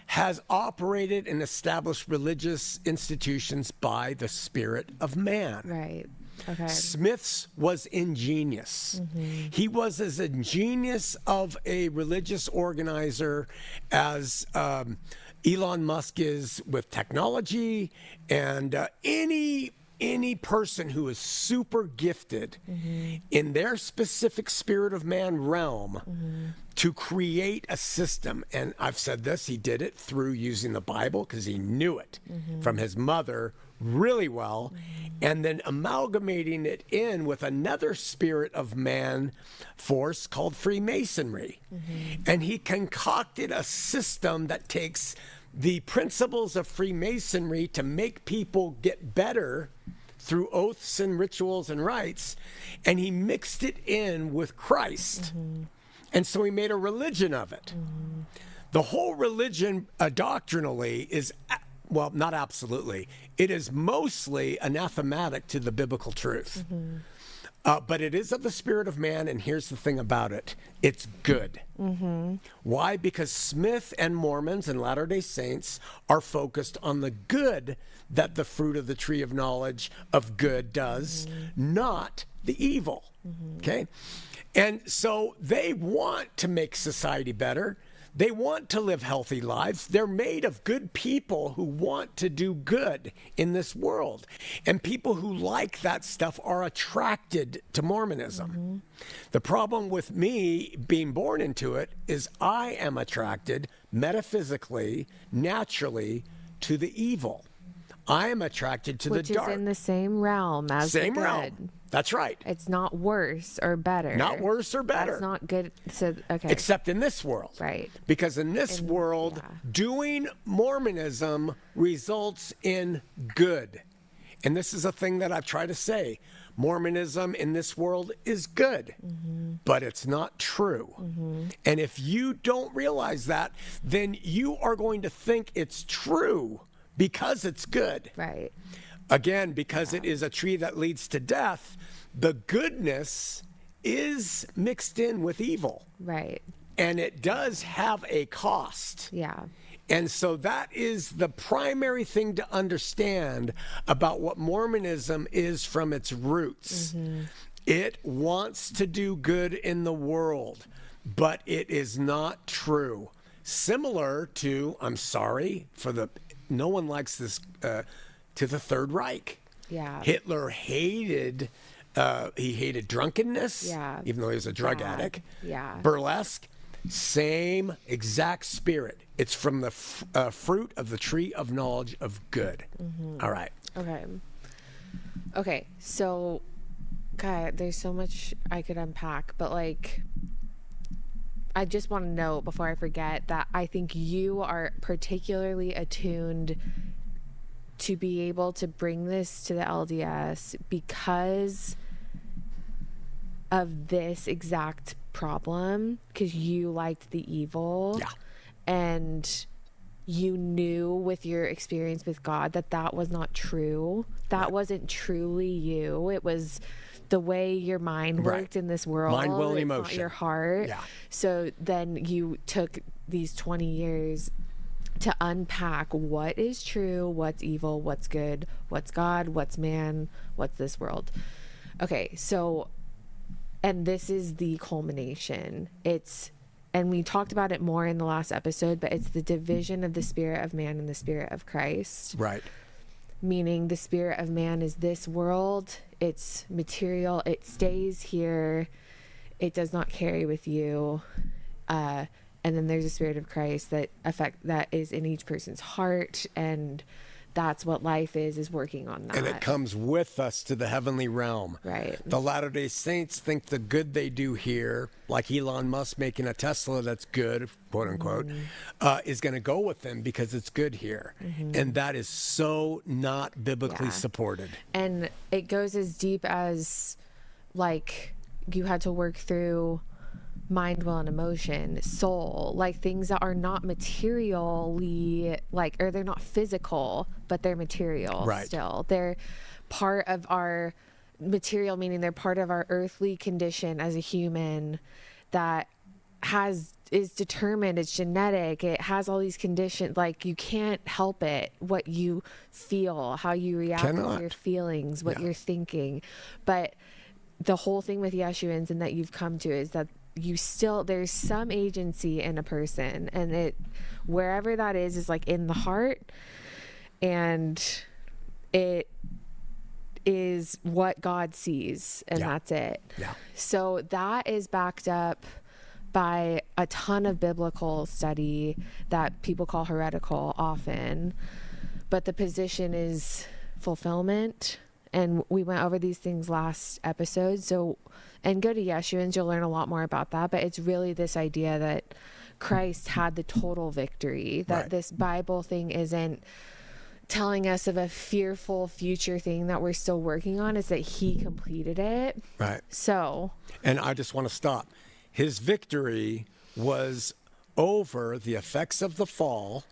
has operated and established religious institutions by the spirit of man. Right. Okay. Smith's was ingenious. He was as ingenious of a religious organizer as Elon Musk is with technology, and any person who is super gifted in their specific spirit of man realm to create a system. And I've said this, he did it through using the Bible because he knew it from his mother really well, and then amalgamating it in with another spirit of man force called Freemasonry. And he concocted a system that takes the principles of Freemasonry to make people get better through oaths and rituals and rites, and he mixed it in with Christ. And so he made a religion of it. The whole religion doctrinally is, well, not absolutely, it is mostly anathematic to the biblical truth. But it is of the spirit of man, and here's the thing about it. It's good. Why? Because Smith and Mormons and Latter-day Saints are focused on the good that the fruit of the tree of knowledge of good does, not the evil. Okay? And so they want to make society better. They want to live healthy lives. They're made of good people who want to do good in this world. And people who like that stuff are attracted to Mormonism. The problem with me being born into it is I am attracted metaphysically, naturally, to the evil. I am attracted to the dark. Which is in the same realm as the good. Same realm. That's right. It's not worse or better. Not worse or better. That's not good. So, okay. Except in this world. Right. Because in this world, doing Mormonism results in good. And this is a thing that I've tried to say. Mormonism in this world is good, but it's not true. And if you don't realize that, then you are going to think it's true because it's good. Right. Again, because it is a tree that leads to death, the goodness is mixed in with evil. Right. And it does have a cost. Yeah. And so that is the primary thing to understand about what Mormonism is from its roots. It wants to do good in the world, but it is not true. Similar to, I'm sorry for no one likes this, to the Third Reich. Yeah. Hitler hated, he hated drunkenness, Yeah. even though he was a drug addict. Yeah. Burlesque, same exact spirit. It's from the fruit of the tree of knowledge of good. All right. Okay. So, God, there's so much I could unpack, but like, I just want to note before I forget that I think you are particularly attuned to be able to bring this to the LDS because of this exact problem, because you liked the evil. Yeah. And you knew with your experience with God that was not true. That wasn't truly you. It was the way your mind worked in this world. Mind, will, and it's emotion. not your heart. Yeah. So then you took these 20 years to unpack what is true, what's evil, what's good, what's God, what's man, what's this world. Okay, so, and this is the culmination. And we talked about it more in the last episode, but it's the division of the spirit of man and the spirit of Christ. Right. Meaning the spirit of man is this world, it's material, it stays here, it does not carry with you. And then there's a spirit of Christ that is in each person's heart, and that's what life is working on that. And it comes with us to the heavenly realm. Right. The Latter-day Saints think the good they do here, like Elon Musk making a Tesla that's good, quote unquote, is going to go with them because it's good here. And that is so not biblically supported. And it goes as deep as, like, you had to work through mind, will, and emotion, soul, like things that are not materially, like, or they're not physical, but they're material still. They're part of our material, meaning they're part of our earthly condition as a human that is determined, it's genetic, it has all these conditions, like you can't help it, what you feel, how you react to your feelings, what you're thinking. But the whole thing with Yeshuans and that you've come to is that there's some agency in a person, and it, wherever that is like in the heart, and it is what God sees, and that's it. So that is backed up by a ton of biblical study that people call heretical often, but the position is fulfillment. And we went over these things last episode. So, and go to Yeshuans, you'll learn a lot more about that. But it's really this idea that Christ had the total victory, that this Bible thing isn't telling us of a fearful future thing that we're still working on. It's that he completed it. Right. So. And I just want to stop. His victory was over the effects of the fall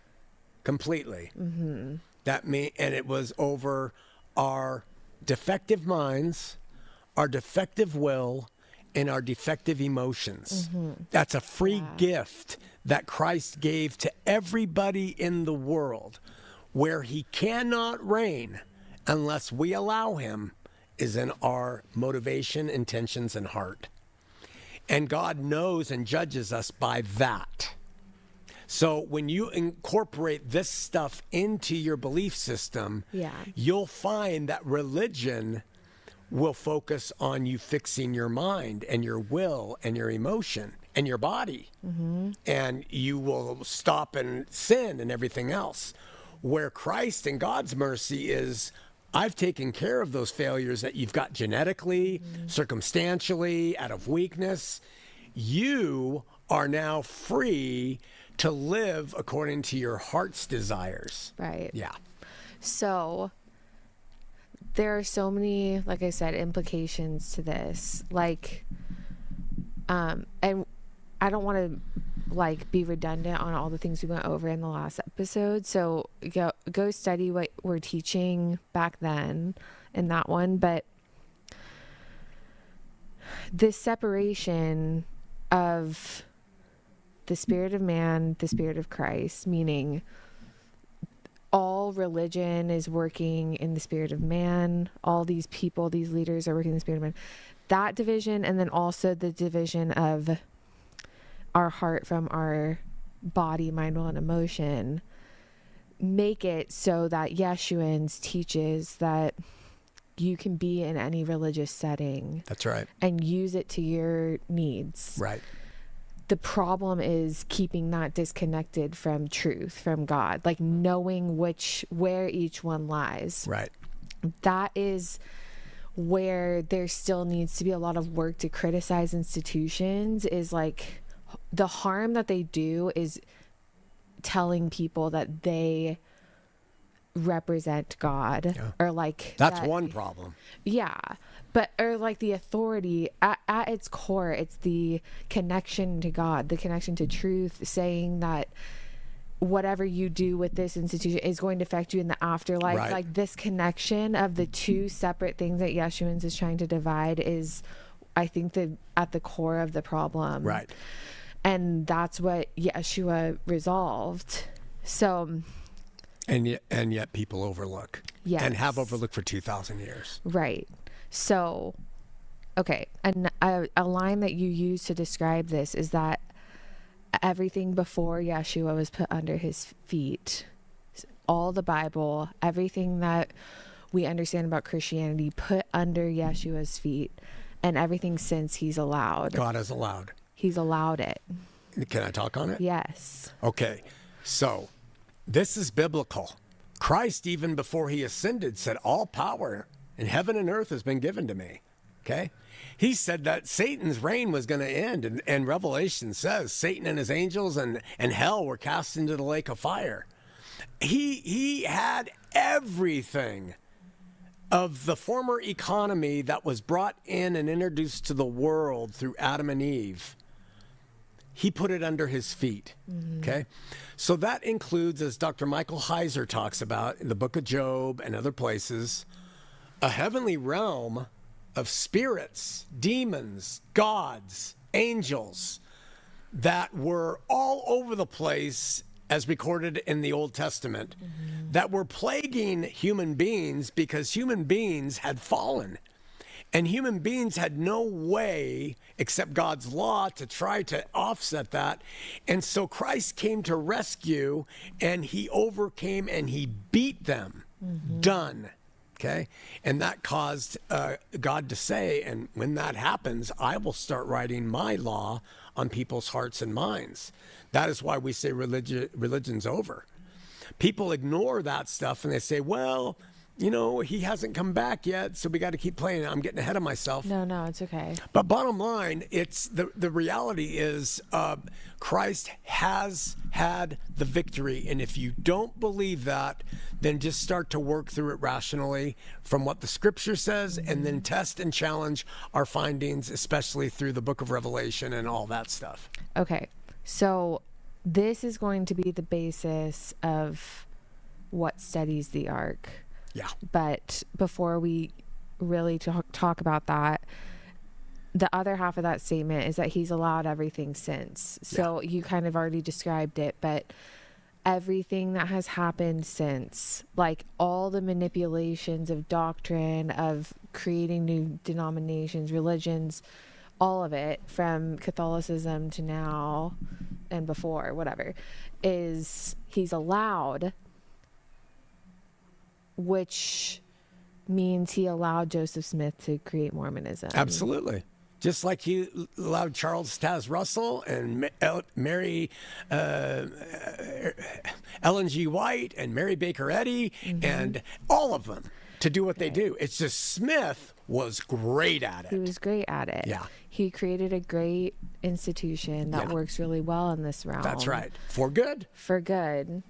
completely. And it was over our defective minds, our defective will, and our defective emotions. That's a free gift that Christ gave to everybody in the world. Where he cannot reign unless we allow him is in our motivation, intentions, and heart. And God knows and judges us by that. So when you incorporate this stuff into your belief system, you'll find that religion will focus on you fixing your mind and your will and your emotion and your body. And you will stop and sin and everything else. Where Christ and God's mercy is, I've taken care of those failures that you've got genetically, circumstantially, out of weakness. You are now free to live according to your heart's desires. Right. Yeah. So there are so many, like I said, implications to this. Like, and I don't want to like be redundant on all the things we went over in the last episode. So go study what we're teaching back then in that one. But this separation of the spirit of man, the spirit of Christ, meaning all religion is working in the spirit of man. All these people, these leaders are working in the spirit of man. That division, and then also the division of our heart from our body, mind, will, and emotion, make it so that Yeshuans teaches that you can be in any religious setting. That's right. And use it to your needs. Right. The problem is keeping that disconnected from truth, from God, like knowing where each one lies. Right. That is where there still needs to be a lot of work to criticize institutions, is like the harm that they do is telling people that they represent God, or like that's that, one problem. Yeah. But, or like the authority at its core, it's the connection to God, the connection to truth, saying that whatever you do with this institution is going to affect you in the afterlife. Right. Like this connection of the two separate things that Yeshuans is trying to divide is, I think, at the core of the problem. Right. And that's what Yeshua resolved. So, and yet people overlook. Yes. And have overlooked for 2,000 years. Right. So, okay, and a line that you use to describe this is that everything before Yeshua was put under his feet. All the Bible, everything that we understand about Christianity, put under Yeshua's feet, and everything since he's allowed. God has allowed. He's allowed it. Can I talk on it? Yes. Okay, so this is biblical. Christ, even before he ascended, said, all power in heaven and earth has been given to me. Okay? He said that Satan's reign was going to end. And Revelation says Satan and his angels and hell were cast into the lake of fire. He had everything of the former economy that was brought in and introduced to the world through Adam and Eve. He put it under his feet. Mm-hmm. Okay? So that includes, as Dr. Michael Heiser talks about in the book of Job and other places, a heavenly realm of spirits, demons, gods, angels that were all over the place, as recorded in the Old Testament, mm-hmm. that were plaguing human beings because human beings had fallen. And human beings had no way except God's law to try to offset that. And so Christ came to rescue, and he overcame and he beat them. Mm-hmm. Done. Okay? And that caused God to say, and when that happens, I will start writing my law on people's hearts and minds. That is why we say religion's over. People ignore that stuff and they say, well, you know, he hasn't come back yet, so we got to keep playing. I'm getting ahead of myself. No, it's okay. But bottom line, it's the reality is Christ has had the victory. And if you don't believe that, then just start to work through it rationally from what the scripture says, mm-hmm. and then test and challenge our findings, especially through the book of Revelation and all that stuff. Okay, so this is going to be the basis of what studies the Ark. Yeah. But before we really talk about that, the other half of that statement is that he's allowed everything since. So you kind of already described it, but everything that has happened since, like all the manipulations of doctrine, of creating new denominations, religions, all of it from Catholicism to now and before, whatever, is he's allowed, which means he allowed Joseph Smith to create Mormonism. Absolutely. Just like he allowed Charles Taz Russell and Mary Ellen G. White and Mary Baker Eddy, mm-hmm. and all of them to do what they do. It's just Smith was great at it. He was great at it. Yeah. He created a great institution that works really well in this realm. That's right. For good. For good.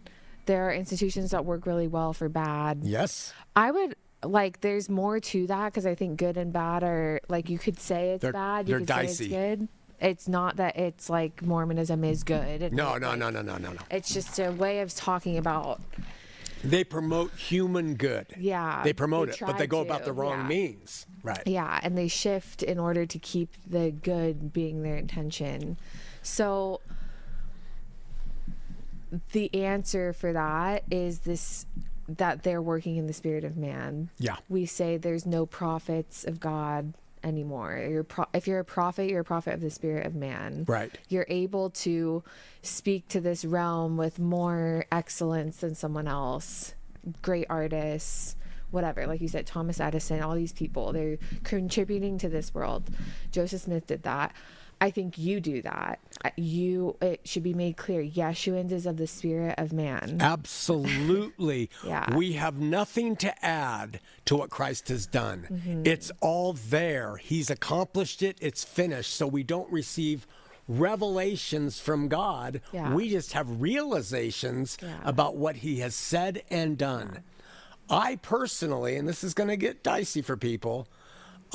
There are institutions that work really well for bad. Yes. I would, like, there's more to that, because I think good and bad are, like, you could say it's bad. You could dicey. say it's good. It's not that it's like Mormonism is good. No. It's just a way of talking about. They promote human good. Yeah. They promote it, but they go about the wrong means. Right. Yeah, and they shift in order to keep the good being their intention. So the answer for that is this, that they're working in the spirit of man. Yeah. We say there's no prophets of God anymore. If you're a prophet, you're a prophet of the spirit of man. Right. You're able to speak to this realm with more excellence than someone else. Great artists, whatever. Like you said, Thomas Edison, all these people, they're contributing to this world. Joseph Smith did that. I think you do that. It should be made clear. Yeshuans is of the spirit of man. Absolutely. Yeah. We have nothing to add to what Christ has done. It's all there. He's accomplished it. It's finished. So we don't receive revelations from God. Yeah. We just have realizations about what he has said and done. I personally, and this is going to get dicey for people,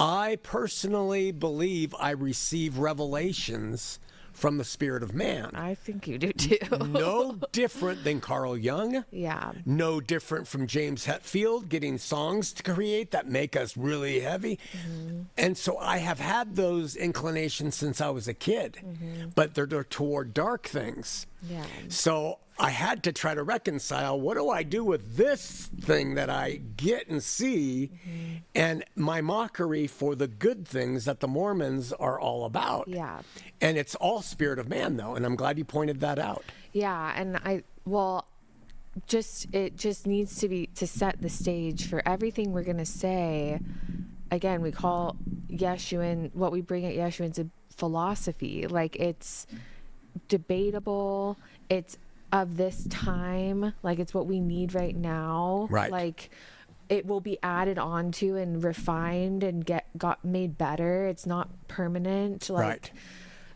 I personally believe I receive revelations from the spirit of man. I think you do too. No different than Carl Jung. Yeah. No different from James Hetfield getting songs to create that make us really heavy. And so I have had those inclinations since I was a kid, but they're toward dark things. Yeah. So I had to try to reconcile, what do I do with this thing that I get and see, and my mockery for the good things that the Mormons are all about. Yeah. And it's all spirit of man, though, and I'm glad you pointed that out. Yeah, and it just needs to be, to set the stage for everything we're gonna say. Again, we call Yeshuan, what we bring at Yeshuan's a philosophy. Like, it's debatable, it's of this time, like it's what we need right now. Right. Like, it will be added onto and refined and got made better. It's not permanent. Like,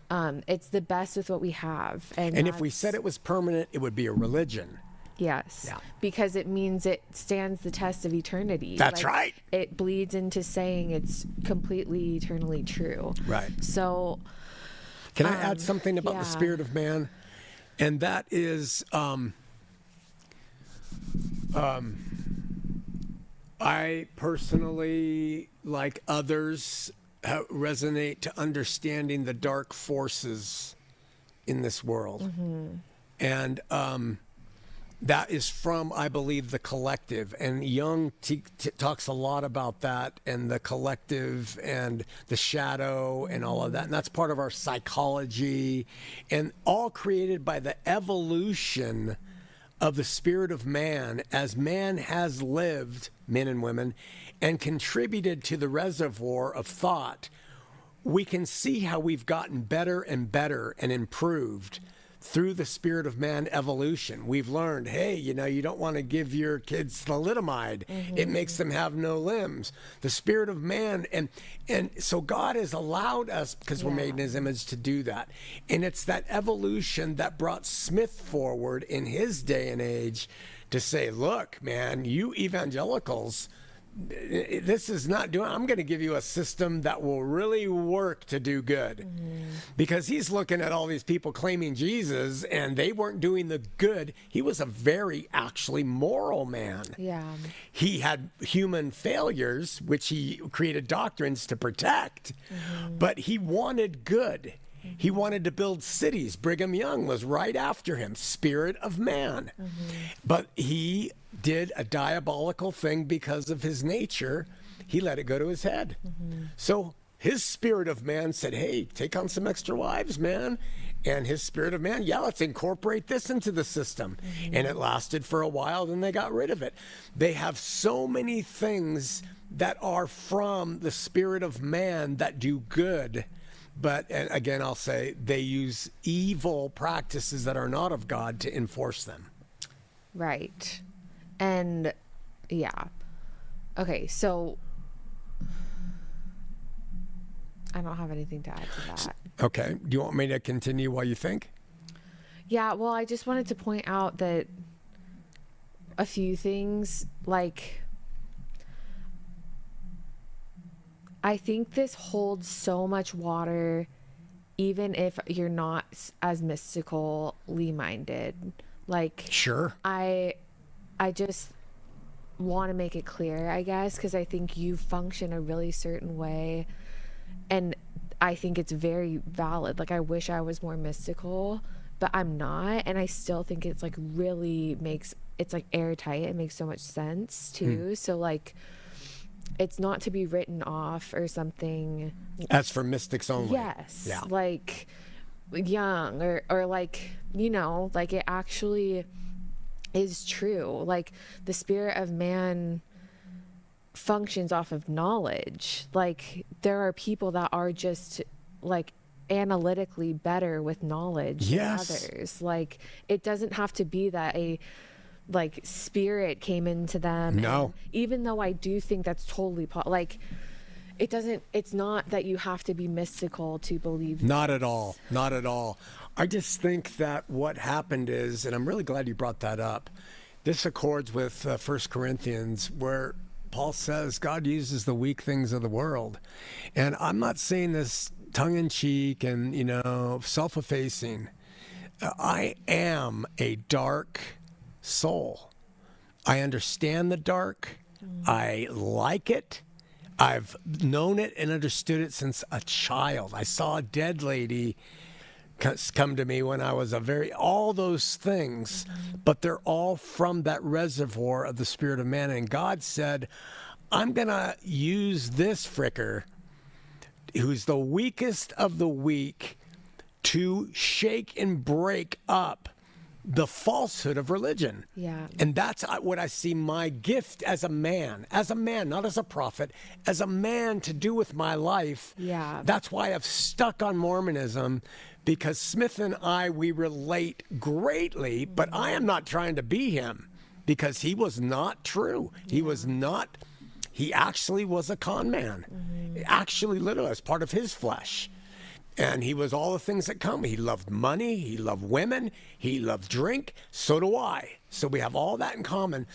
Right. It's the best with what we have. And if we said it was permanent, it would be a religion. Yes. Yeah. Because it means it stands the test of eternity. That's right. It bleeds into saying it's completely eternally true. Right. So Can I add something about the yeah. spirit of man? And that is, I personally, like others, resonate to understanding the dark forces in this world. And that is from, I believe, the collective. And Jung talks a lot about that, and the collective and the shadow and all of that. And that's part of our psychology, and all created by the evolution of the spirit of man as man has lived, men and women, and contributed to the reservoir of thought. We can see how we've gotten better and better and improved through the spirit of man evolution. We've learned, hey, you don't want to give your kids thalidomide. It makes them have no limbs. The spirit of man, and so God has allowed us, because we're made in his image, to do that. And it's that evolution that brought Smith forward in his day and age to say, look, man, you evangelicals, this is not doing, I'm going to give you a system that will really work to do good. Because he's looking at all these people claiming Jesus, and they weren't doing the good. He was a very actually moral man. Yeah. He had human failures, which he created doctrines to protect, but he wanted good. He wanted to build cities. Brigham Young was right after him, spirit of man. But he did a diabolical thing because of his nature. He let it go to his head. So his spirit of man said, hey, take on some extra wives, man. And his spirit of man, let's incorporate this into the system. And it lasted for a while, then they got rid of it. They have so many things that are from the spirit of man that do good. But, and again, I'll say they use evil practices that are not of God to enforce them. Right. And yeah. Okay, so I don't have anything to add to that. Okay. Do you want me to continue while you think? Yeah, well, I just wanted to point out that a few things, like, I think this holds so much water, even if you're not as mystically minded. Like, Sure. I just want to make it clear, I guess, because I think you function a really certain way, and I think it's very valid. Like, I wish I was more mystical, but I'm not, and I still think it's like really makes it's like airtight. It makes so much sense too. So like, it's not to be written off or something. As for mystics only. Yes. Yeah. Like young or like, you know, like it actually is true. Like the spirit of man functions off of knowledge. Like there are people that are just like analytically better with knowledge than others. Like it doesn't have to be that a like spirit came into them. No. And even though I do think that's totally like it's not that you have to be mystical to believe. Not at all. Not at all. I just think that what happened is, and I'm really glad you brought that up, this accords with 1 Corinthians, where Paul says God uses the weak things of the world. And I'm not saying this tongue-in-cheek and, you know, self-effacing. I am a dark soul. I understand the dark. I like it. I've known it and understood it since a child. I saw a dead lady come to me when I was all those things, but they're all from that reservoir of the spirit of man. And God said, I'm going to use this fricker, who's the weakest of the weak, to shake and break up the falsehood of religion. Yeah. And that's what I see my gift as a man, not as a prophet, as a man to do with my life. Yeah. That's why I've stuck on Mormonism, because Smith and I, we relate greatly, but I am not trying to be him, because he was not true. He actually was a con man. Actually, literally, as part of his flesh. And he was all the things that come. He loved money. He loved women. He loved drink. So do I. So we have all that in common.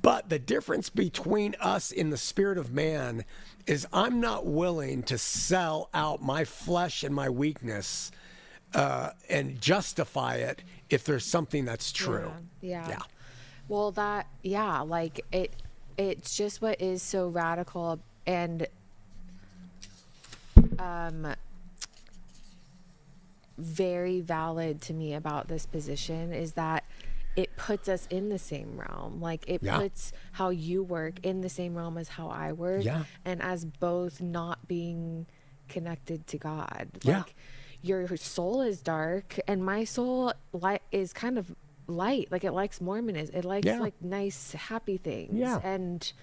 But the difference between us in the spirit of man is I'm not willing to sell out my flesh and my weakness and justify it if there's something that's true. Yeah. Well, like it's just what is so radical and very valid to me about this position is that it puts us in the same realm. Like it puts how you work in the same realm as how I work, and as both not being connected to God. Like your soul is dark and my soul is kind of light. Like it likes Mormonism. It likes like nice, happy things.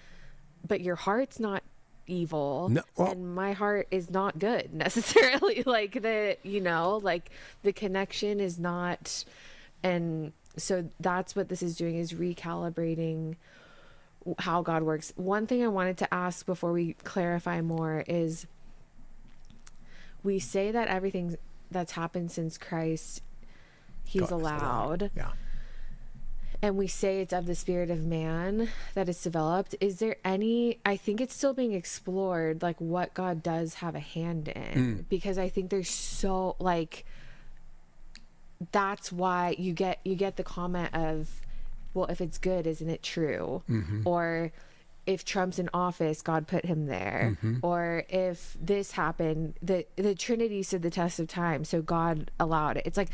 But your heart's not evil. No, well, and my heart is not good necessarily. Like like the connection is not. And so that's what this is doing, is recalibrating how God works. One thing I wanted to ask before we clarify more is, we say that everything that's happened since Christ, he's allowed. Yeah. And we say it's of the spirit of man that is developed. Is there any, I think it's still being explored, like what God does have a hand in, because I think there's so like, that's why you get the comment of, well, if it's good, isn't it true? Or if Trump's in office, God put him there. Or if this happened, the Trinity stood the test of time, so God allowed it. It's like,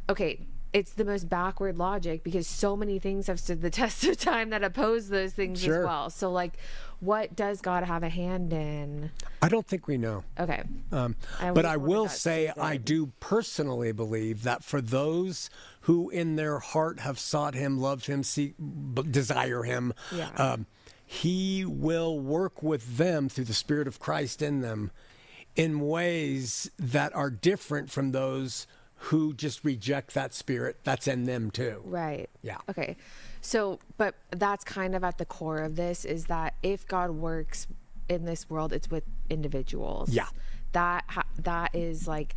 okay, it's the most backward logic, because so many things have stood the test of time that oppose those things as well. So like, what does God have a hand in? I don't think we know. Okay. But I will say, I do personally believe that for those who in their heart have sought him, loved him, desire him, he will work with them through the Spirit of Christ in them in ways that are different from those who just reject that spirit that's in them too. Right. Yeah. Okay. So, but that's kind of at the core of this, is that if God works in this world, it's with individuals. Yeah. That is like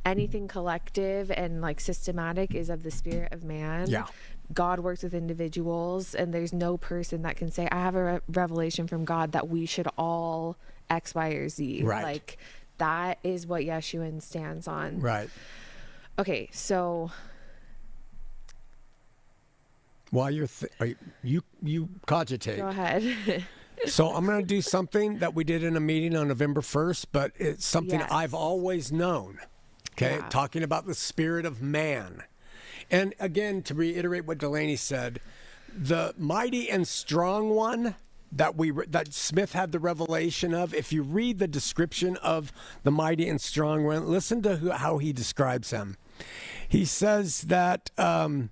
anything collective and like systematic is of the spirit of man. Yeah. God works with individuals, and there's no person that can say, I have a revelation from God that we should all X, Y, or Z. Right. Like that is what Yeshuan stands on. Right. Okay, so while you cogitate. Go ahead. So I'm going to do something that we did in a meeting on November 1st, but it's something I've always known. Okay, talking about the spirit of man. And again, to reiterate what Delaney said, the mighty and strong one that Smith had the revelation of, if you read the description of the mighty and strong one, listen to how he describes him. He says that I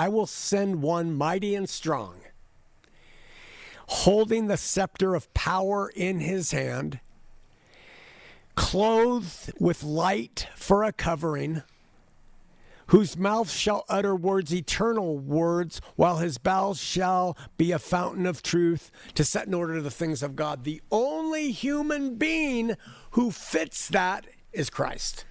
will send one mighty and strong, holding the scepter of power in his hand, clothed with light for a covering, whose mouth shall utter words, eternal words, while his bowels shall be a fountain of truth, to set in order the things of God. The only human being who fits that is Christ.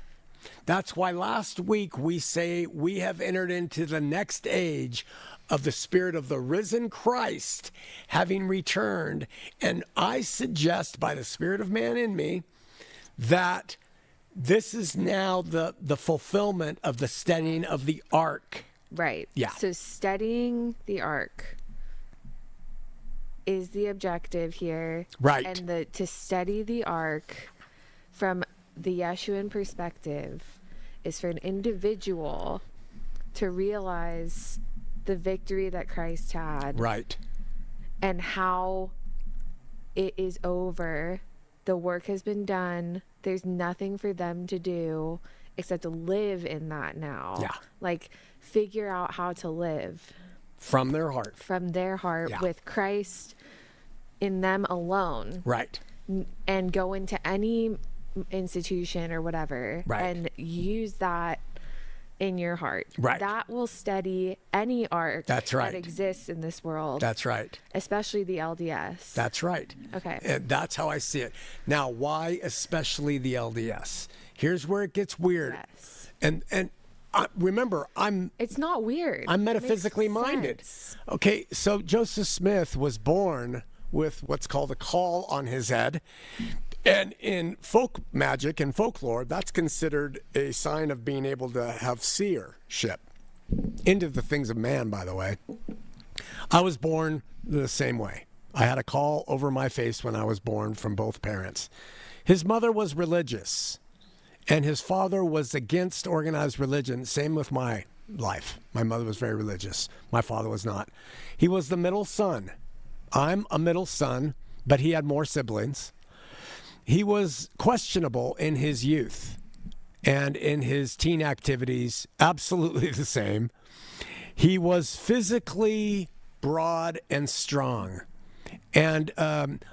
That's why last week we say we have entered into the next age of the Spirit of the risen Christ having returned. And I suggest, by the Spirit of man in me, that this is now the fulfillment of the steadying of the ark. Right. Yeah. So steadying the ark is the objective here. Right. And to steady the ark from the Yeshuan perspective is for an individual to realize the victory that Christ had. Right. And how it is over. The work has been done. There's nothing for them to do except to live in that now. Yeah. Like, figure out how to live. From their heart. From their heart, Yeah. with Christ in them alone. Right. And go into any institution or whatever. Right. And use that in your heart. Right. That will steady any ark That's right. that exists in this world. That's right. Especially the LDS. That's right. Okay. And that's how I see it. Now, why especially the LDS? Here's where it gets weird. Yes. And remember, It's not weird. I'm It metaphysically makes minded. sense. Okay, so Joseph Smith was born with what's called a caul on his head. And in folk magic and folklore, that's considered a sign of being able to have seership into the things of man, by the way. I was born the same way. I had a caul over my face when I was born from both parents. His mother was religious, and his father was against organized religion. Same with my life. My mother was very religious. My father was not. He was the middle son. I'm a middle son, but he had more siblings. He was questionable in his youth and in his teen activities, absolutely the same. He was physically broad and strong, and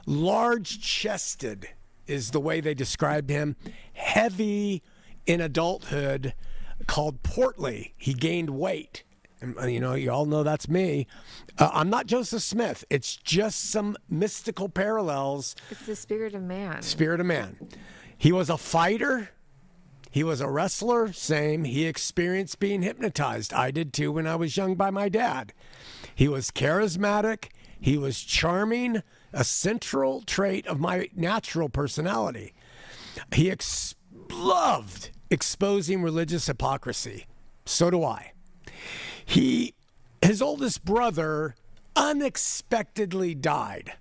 large-chested is the way they described him. Heavy in adulthood, called portly. He gained weight. And, you all know that's me. I'm not Joseph Smith. It's just some mystical parallels. It's the spirit of man. Spirit of man. He was a fighter. He was a wrestler. Same. He experienced being hypnotized. I did too when I was young by my dad. He was charismatic. He was charming, a central trait of my natural personality. He loved exposing religious hypocrisy. So do I. His oldest brother unexpectedly died.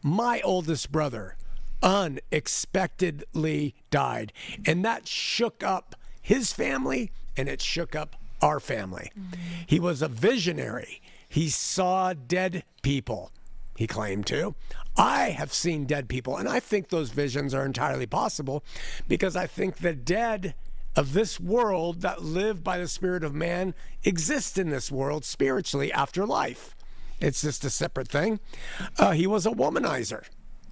My oldest brother unexpectedly died. And that shook up his family, and it shook up our family. Mm-hmm. He was a visionary. He saw dead people, he claimed to. I have seen dead people, and I think those visions are entirely possible because I think the dead of this world that live by the spirit of man exist in this world spiritually after life. It's just a separate thing. He was a womanizer.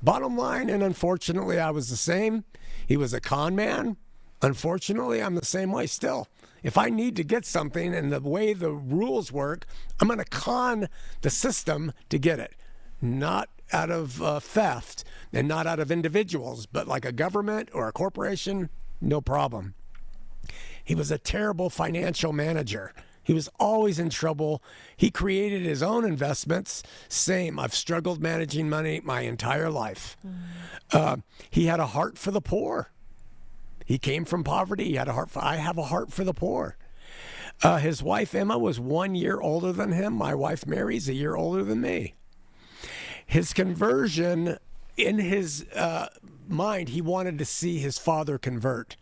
Bottom line, and unfortunately I was the same. He was a con man. Unfortunately, I'm the same way still. If I need to get something and the way the rules work, I'm going to con the system to get it. Not out of theft and not out of individuals, but like a government or a corporation, no problem. He was a terrible financial manager. He was always in trouble. He created his own investments. Same. I've struggled managing money my entire life. He had a heart for the poor. He came from poverty. He had a heart for, I have a heart for the poor. His wife, Emma, was 1 year older than him. My wife, Mary's a year older than me. His conversion in his mind, he wanted to see his father convert.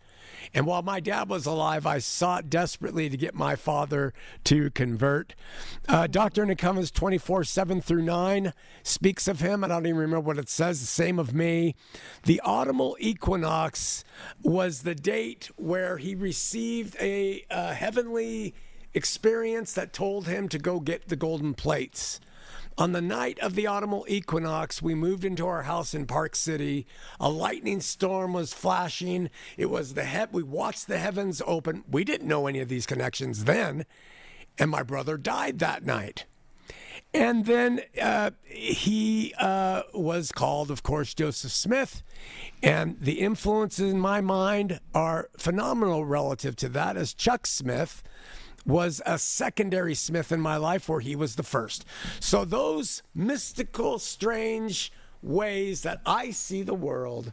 And while my dad was alive, I sought desperately to get my father to convert. Doctrine and Covenants 24:7-9 speaks of him. I don't even remember what it says. The same of me. The autumnal equinox was the date where he received a heavenly experience that told him to go get the golden plates. On the night of the autumnal equinox, we moved into our house in Park City. A lightning storm was flashing. It was we watched the heavens open. We didn't know any of these connections then. And my brother died that night. And then he was called, of course, Joseph Smith. And the influences in my mind are phenomenal relative to that, as Chuck Smith was a secondary Smith in my life where he was the first. So those mystical, strange ways that I see the world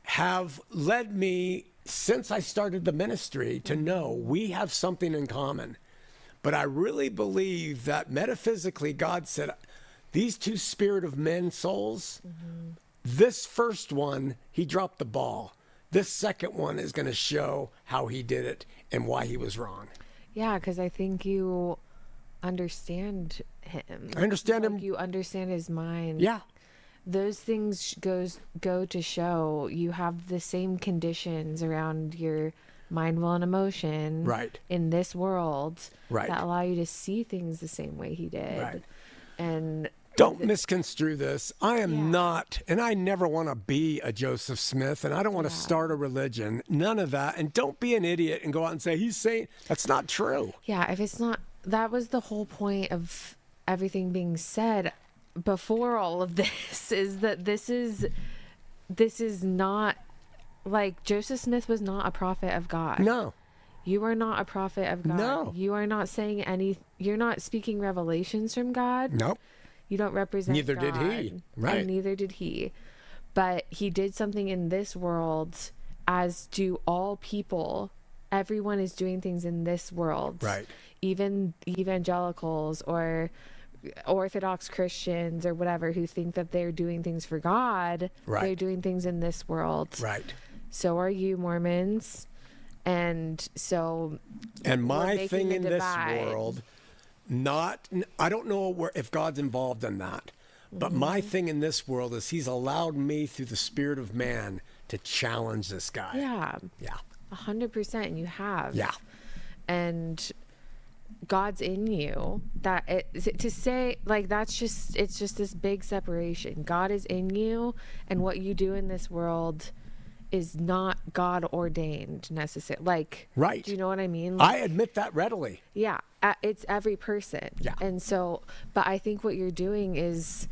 have led me, since I started the ministry, to know we have something in common. But I really believe that metaphysically God said, these two spirit of men souls, this first one, he dropped the ball. This second one is going to show how he did it and why he was wrong. Yeah, because I think you understand him. I understand him. You understand his mind. Yeah. Those things go to show you have the same conditions around your mind, will, and emotion Right. in this world Right. that allow you to see things the same way he did. Right. And Don't misconstrue this. I am Yeah. not, and I never want to be a Joseph Smith, and I don't want to start a religion. None of that. And don't be an idiot and go out and say, he's saying, that's not true. yeah, if it's not, that was the whole point of everything being said before all of this, is that this is not, like, Joseph Smith was not a prophet of God. No. You are not a prophet of God. No. You are not saying you're not speaking revelations from God. Nope. You don't represent Neither did God, he. Right. And neither did he. But he did something in this world, as do all people. Everyone is doing things in this world. Right. Even evangelicals or Orthodox Christians or whatever who think that they're doing things for God. Right. They're doing things in this world. Right. So are you, Mormons. And so And my making thing a in divide. this world, I don't know if God's involved in that, but my thing in this world is he's allowed me through the spirit of man to challenge this guy. yeah, Yeah. 100%, and you have. Yeah. And God's in you. To say, like, it's just this big separation. God is in you, and what you do in this world is not God ordained necessarily. Like, Right. do you know what I mean? I admit that readily. Yeah, it's every person. Yeah. And so, but I think what you're doing is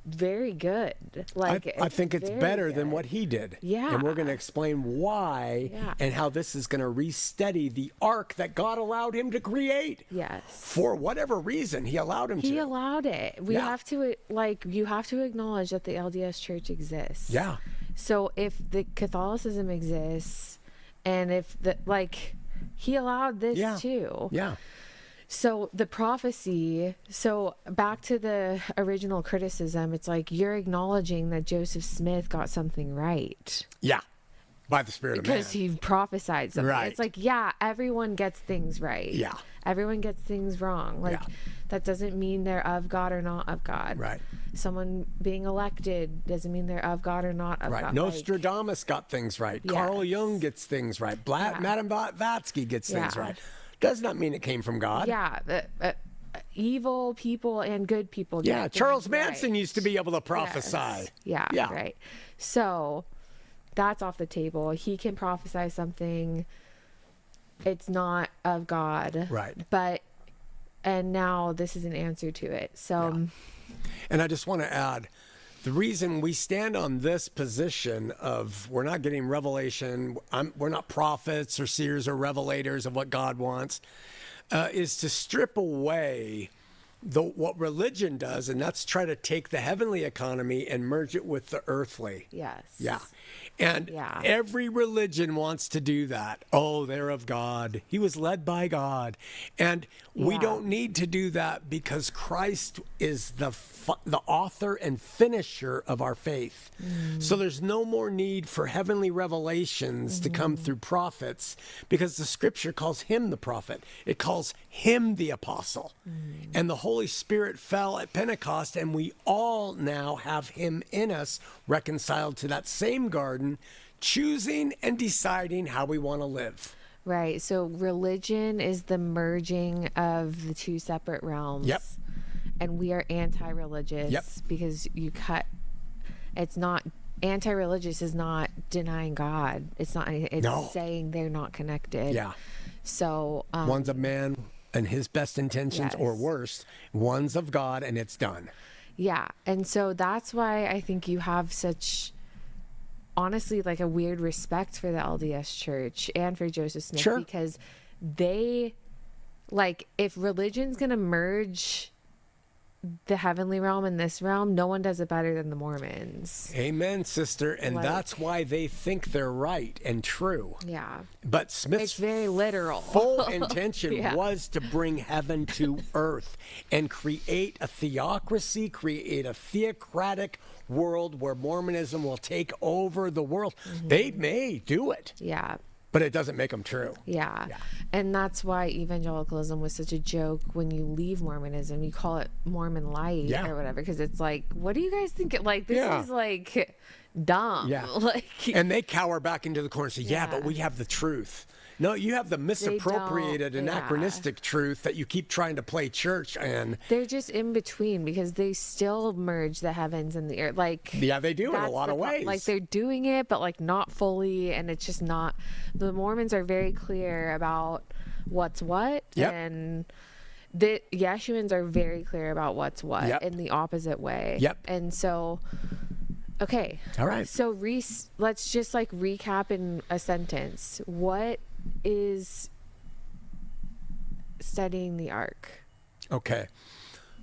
very good. Like, I think it's very better than good. what he did. Yeah. And we're going to explain why Yeah. and how this is going to re-steady the ark that God allowed him to create. Yes. For whatever reason, he allowed him He to. allowed it. We Yeah. have to, like, you have to acknowledge that the LDS Church exists. Yeah. So if the Catholicism exists, and if he allowed this Yeah. too. Yeah. So the prophecy, so back to the original criticism, it's like you're acknowledging that Joseph Smith got something right Yeah. By the spirit of man. because he prophesied something. Right. It's like, yeah, everyone gets things right. Yeah. Everyone gets things wrong. Like, Yeah. that doesn't mean they're of God or not of God. Right. Someone being elected doesn't mean they're of God or not of Right. God. Nostradamus got things right. Carl Yes. Jung gets things right. Yeah. Madame Blavatsky gets things Yeah. right. Does not mean it came from God. Yeah. Evil people and good people. Yeah, get Charles things Manson right. used to be able to prophesy. Yes. Yeah, Yeah. right. So that's off the table. He can prophesy something. It's not of God. Right. And now this is an answer to it. So And I just want to add, the reason we stand on this position of we're not getting revelation, we're not prophets or seers or revelators of what God wants, is to strip away what religion does, and that's try to take the heavenly economy and merge it with the earthly. Yes. Yeah. And every religion wants to do that. Oh, they're of God. He was led by God. And we don't need to do that because Christ is the author and finisher of our faith. So there's no more need for heavenly revelations to come through prophets because the scripture calls him the prophet. It calls him the apostle. And the Holy Spirit fell at Pentecost, and we all now have him in us, reconciled to that same garden, choosing and deciding how we want to live. Right. So religion is the merging of the two separate realms. Yep. And we are anti-religious because it's not, anti-religious is not denying God. It's not, it's saying they're not connected. Yeah. So one's a man and his best intentions, or worse, one's of God and it's done. Yeah. And so that's why I think you have such, honestly, like a weird respect for the LDS Church and for Joseph Smith, because they, like, if religion's going to merge the heavenly realm and this realm, no one does it better than the Mormons. Amen, sister. And that's why they think they're right and true. Yeah. But Smith's it's very literal. full intention was to bring heaven to earth and create a theocracy, create a theocratic world where Mormonism will take over the world. They may do it. Yeah. But it doesn't make them true. Yeah. And that's why evangelicalism was such a joke. When you leave Mormonism, you call it Mormon light or whatever, because it's like, what do you guys think? Like, this is like dumb. Yeah. Like, and they cower back into the corner and say, but we have the truth. No, you have the misappropriated, anachronistic truth that you keep trying to play church in. They're just in between because they still merge the heavens and the earth. Like, they do in a lot of ways. Like, they're doing it, but like not fully, and it's just not. The Mormons are very clear about what's what, and the Yeshuans are very clear about what's what in the opposite way. And so, okay, all right. So let's just like recap in a sentence. What is studying the Ark? Okay,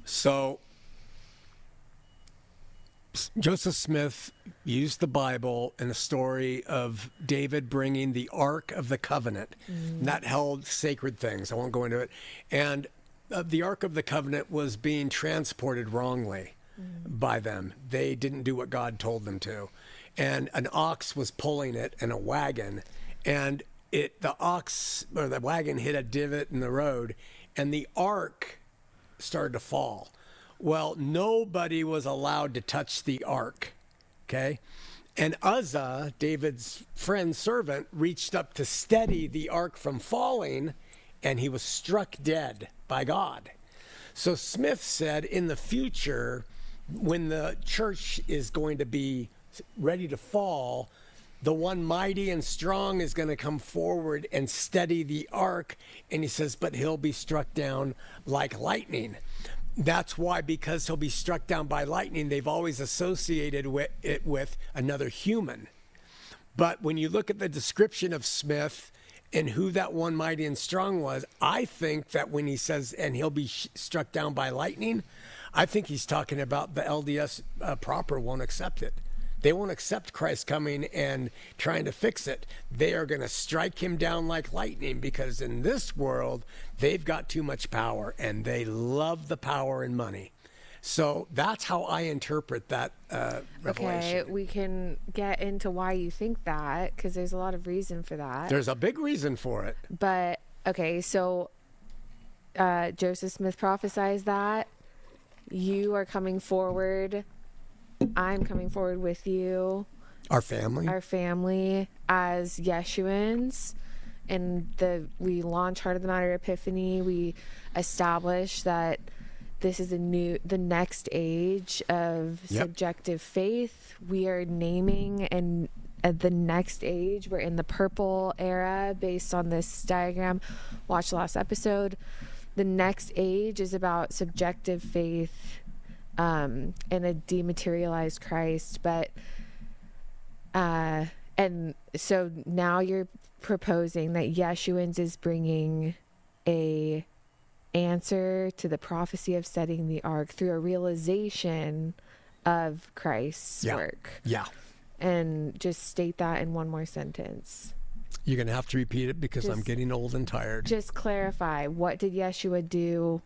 so Joseph Smith used the Bible in a story of David bringing the Ark of the Covenant. And that held sacred things. I won't go into it. And the Ark of the Covenant was being transported wrongly by them. They didn't do what God told them to. And an ox was pulling it in a wagon, and the ox or the wagon hit a divot in the road, and the ark started to fall. Well, nobody was allowed to touch the ark, okay? And Uzzah, David's friend servant, reached up to steady the ark from falling, and he was struck dead by God. So Smith said, in the future, when the church is going to be ready to fall, the one mighty and strong is going to come forward and steady the ark. And he says, but he'll be struck down like lightning. That's why, because he'll be struck down by lightning, they've always associated it with another human. But when you look at the description of Smith and who that one mighty and strong was, I think that when he says, and he'll be struck down by lightning, I think he's talking about the LDS proper won't accept it. They won't accept Christ coming and trying to fix it. They are going to strike him down like lightning, because in this world, they've got too much power and they love the power and money. So that's how I interpret that revelation. Okay, we can get into why you think that, because there's a lot of reason for that. There's a big reason for it. But, okay, so Joseph Smith prophesies that. You are coming forward. I'm coming forward with you. Our family as Yeshuans. And we launch Heart of the Matter Epiphany. We establish that this is the next age of subjective faith. We are naming and at the next age. We're in the purple era based on this diagram. Watch the last episode. The next age is about subjective faith and a dematerialized Christ. But and so now you're proposing that Yeshuans is bringing a answer to the prophecy of setting the ark through a realization of Christ's work. Yeah. And just state that in one more sentence. You're going to have to repeat it because I'm getting old and tired. Just clarify, what did Yeshua do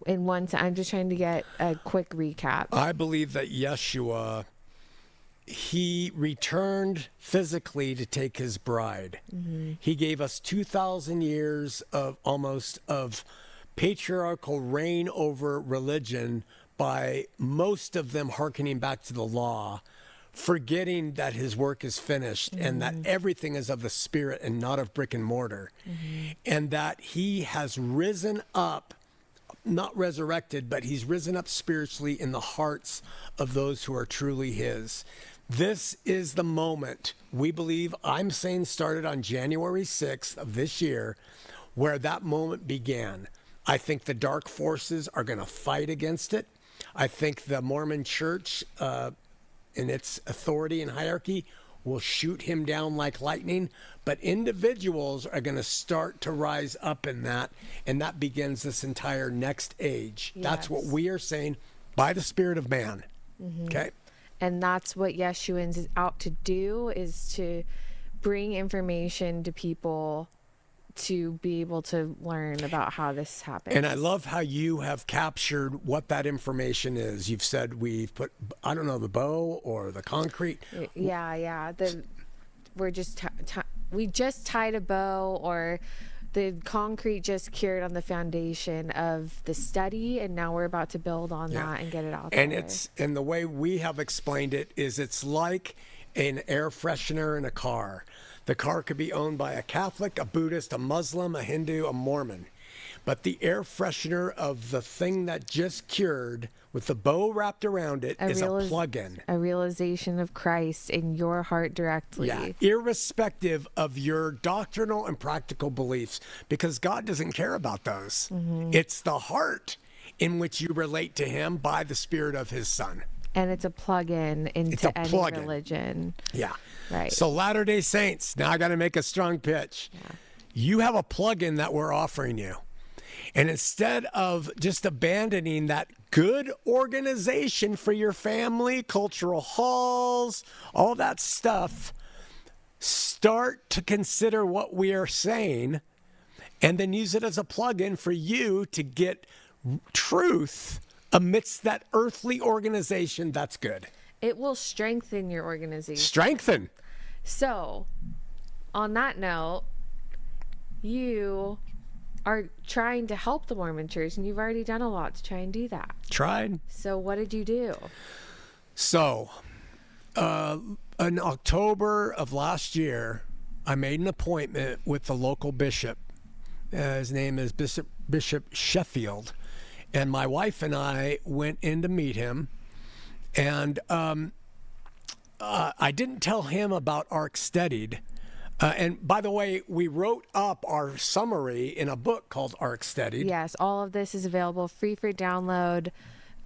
in one time? I'm just trying to get a quick recap. I believe that Yeshua, he returned physically to take his bride. Mm-hmm. He gave us 2,000 years of almost of patriarchal reign over religion by most of them hearkening back to the law, forgetting that his work is finished and that everything is of the Spirit and not of brick and mortar, and that he has risen up, not resurrected, but he's risen up spiritually in the hearts of those who are truly his. This is the moment, we believe, I'm saying started on January 6th of this year, where that moment began. I think the dark forces are going to fight against it. I think the Mormon church, in its authority and hierarchy, will shoot him down like lightning, but individuals are going to start to rise up in that, and that begins this entire next age. Yes. That's what we are saying by the Spirit of man. Okay? And that's what Yeshuans is out to do, is to bring information to people to be able to learn about how this happens. And I love how you have captured what that information is. You've said we've put, I don't know, the bow or the concrete. Yeah. We just tied a bow, or the concrete just cured on the foundation of the study, and now we're about to build on that and get it out and there. And the way we have explained it is it's like an air freshener in a car. The car could be owned by a Catholic, a Buddhist, a Muslim, a Hindu, a Mormon. But the air freshener of the thing that just cured, with the bow wrapped around it, is a plug-in. A realization of Christ in your heart directly. Yeah, irrespective of your doctrinal and practical beliefs, because God doesn't care about those. It's the heart in which you relate to him by the Spirit of his Son. And it's a plug-in into any religion. Yeah. Right. So Latter-day Saints, now I got to make a strong pitch. Yeah. You have a plug-in that we're offering you. And instead of just abandoning that good organization for your family, cultural halls, all that stuff, start to consider what we are saying and then use it as a plug-in for you to get truth amidst that earthly organization that's good. It will strengthen your organization. Strengthen. So, on that note, you are trying to help the Mormon church, and you've already done a lot to try and do that. Tried. So what did you do? So, in October of last year, I made an appointment with the local bishop. His name is Bishop Sheffield. And my wife and I went in to meet him. And I didn't tell him about Ark Steadied. And by the way, we wrote up our summary in a book called Ark Steadied. Yes, all of this is available free for download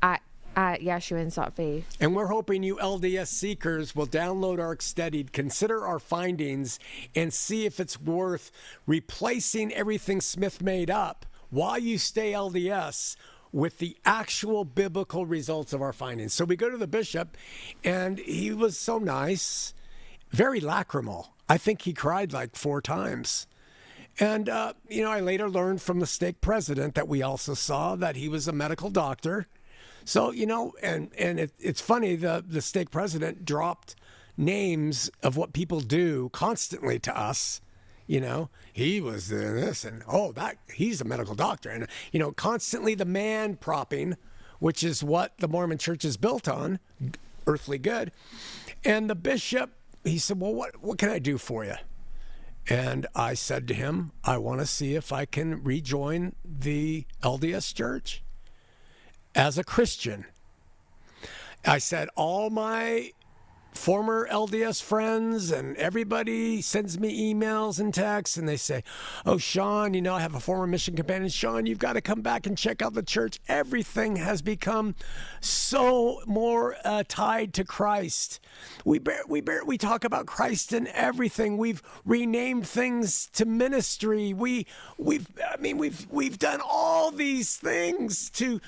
at Yeshuans.faith. And we're hoping you LDS seekers will download Ark Steadied, consider our findings, and see if it's worth replacing everything Smith made up while you stay LDS with the actual biblical results of our findings. So we go to the bishop, and he was so nice, very lacrimal. I think he cried like 4 times. And, I later learned from the stake president that we also saw that he was a medical doctor. So, it's funny, the stake president dropped names of what people do constantly to us. He was doing this, and he's a medical doctor. And, constantly the man propping, which is what the Mormon church is built on, earthly good. And the bishop, he said, well, what can I do for you? And I said to him, I want to see if I can rejoin the LDS church as a Christian. I said, all my former LDS friends, and everybody sends me emails and texts, and they say, oh, Shawn, you know, I have a former mission companion. Shawn, you've got to come back and check out the church. Everything has become so more tied to Christ. We talk about Christ in everything. We've renamed things to ministry. We've done all these things to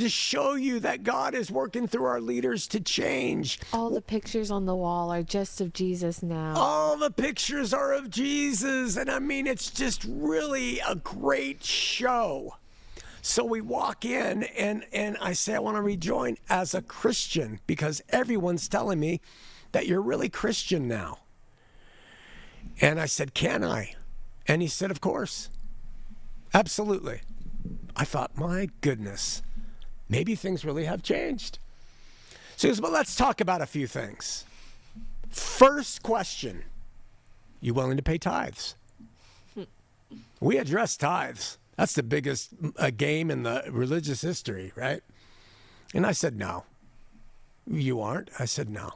show you that God is working through our leaders to change. All the pictures on the wall are just of Jesus now. All the pictures are of Jesus. And I mean, it's just really a great show. So we walk in and I say, I want to rejoin as a Christian because everyone's telling me that you're really Christian now. And I said, can I? And he said, of course. Absolutely. I thought, my goodness, maybe things really have changed. So he goes, well, let's talk about a few things. First question, you willing to pay tithes? We address tithes. That's the biggest game in the religious history, right? And I said, no. You aren't? I said, no.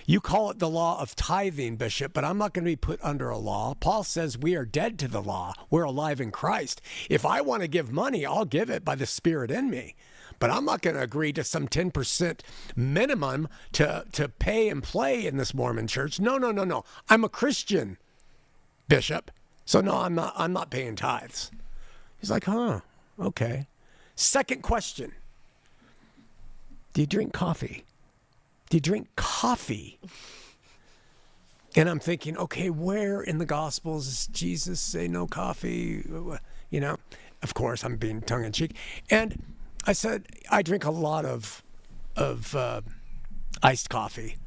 You call it the law of tithing, Bishop, but I'm not going to be put under a law. Paul says we are dead to the law. We're alive in Christ. If I want to give money, I'll give it by the Spirit in me. But I'm not going to agree to some 10% minimum to pay and play in this Mormon church. No. I'm a Christian, Bishop. So no, I'm not paying tithes. He's like, huh, okay. Second question. Do you drink coffee? Do you drink coffee? And I'm thinking, okay, where in the Gospels does Jesus say no coffee? You know, of course, I'm being tongue-in-cheek. And I said, I drink a lot of iced coffee.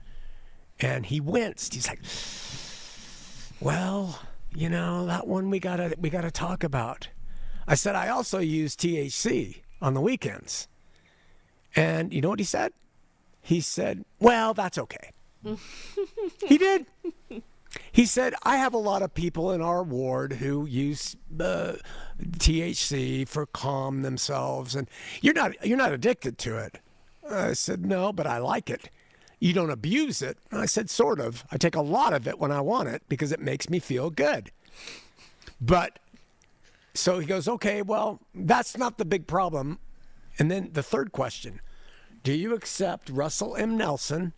And he winced. He's like, well, you know, that one we gotta talk about. I said, I also use THC on the weekends. And you know what he said? He said, well, that's okay. He did. He said, I have a lot of people in our ward who use THC for calm themselves, and you're not addicted to it. I said, no, but I like it. You don't abuse it. And I said, sort of. I take a lot of it when I want it because it makes me feel good. But so he goes, okay, well, that's not the big problem. And then the third question, do you accept Russell M. Nelson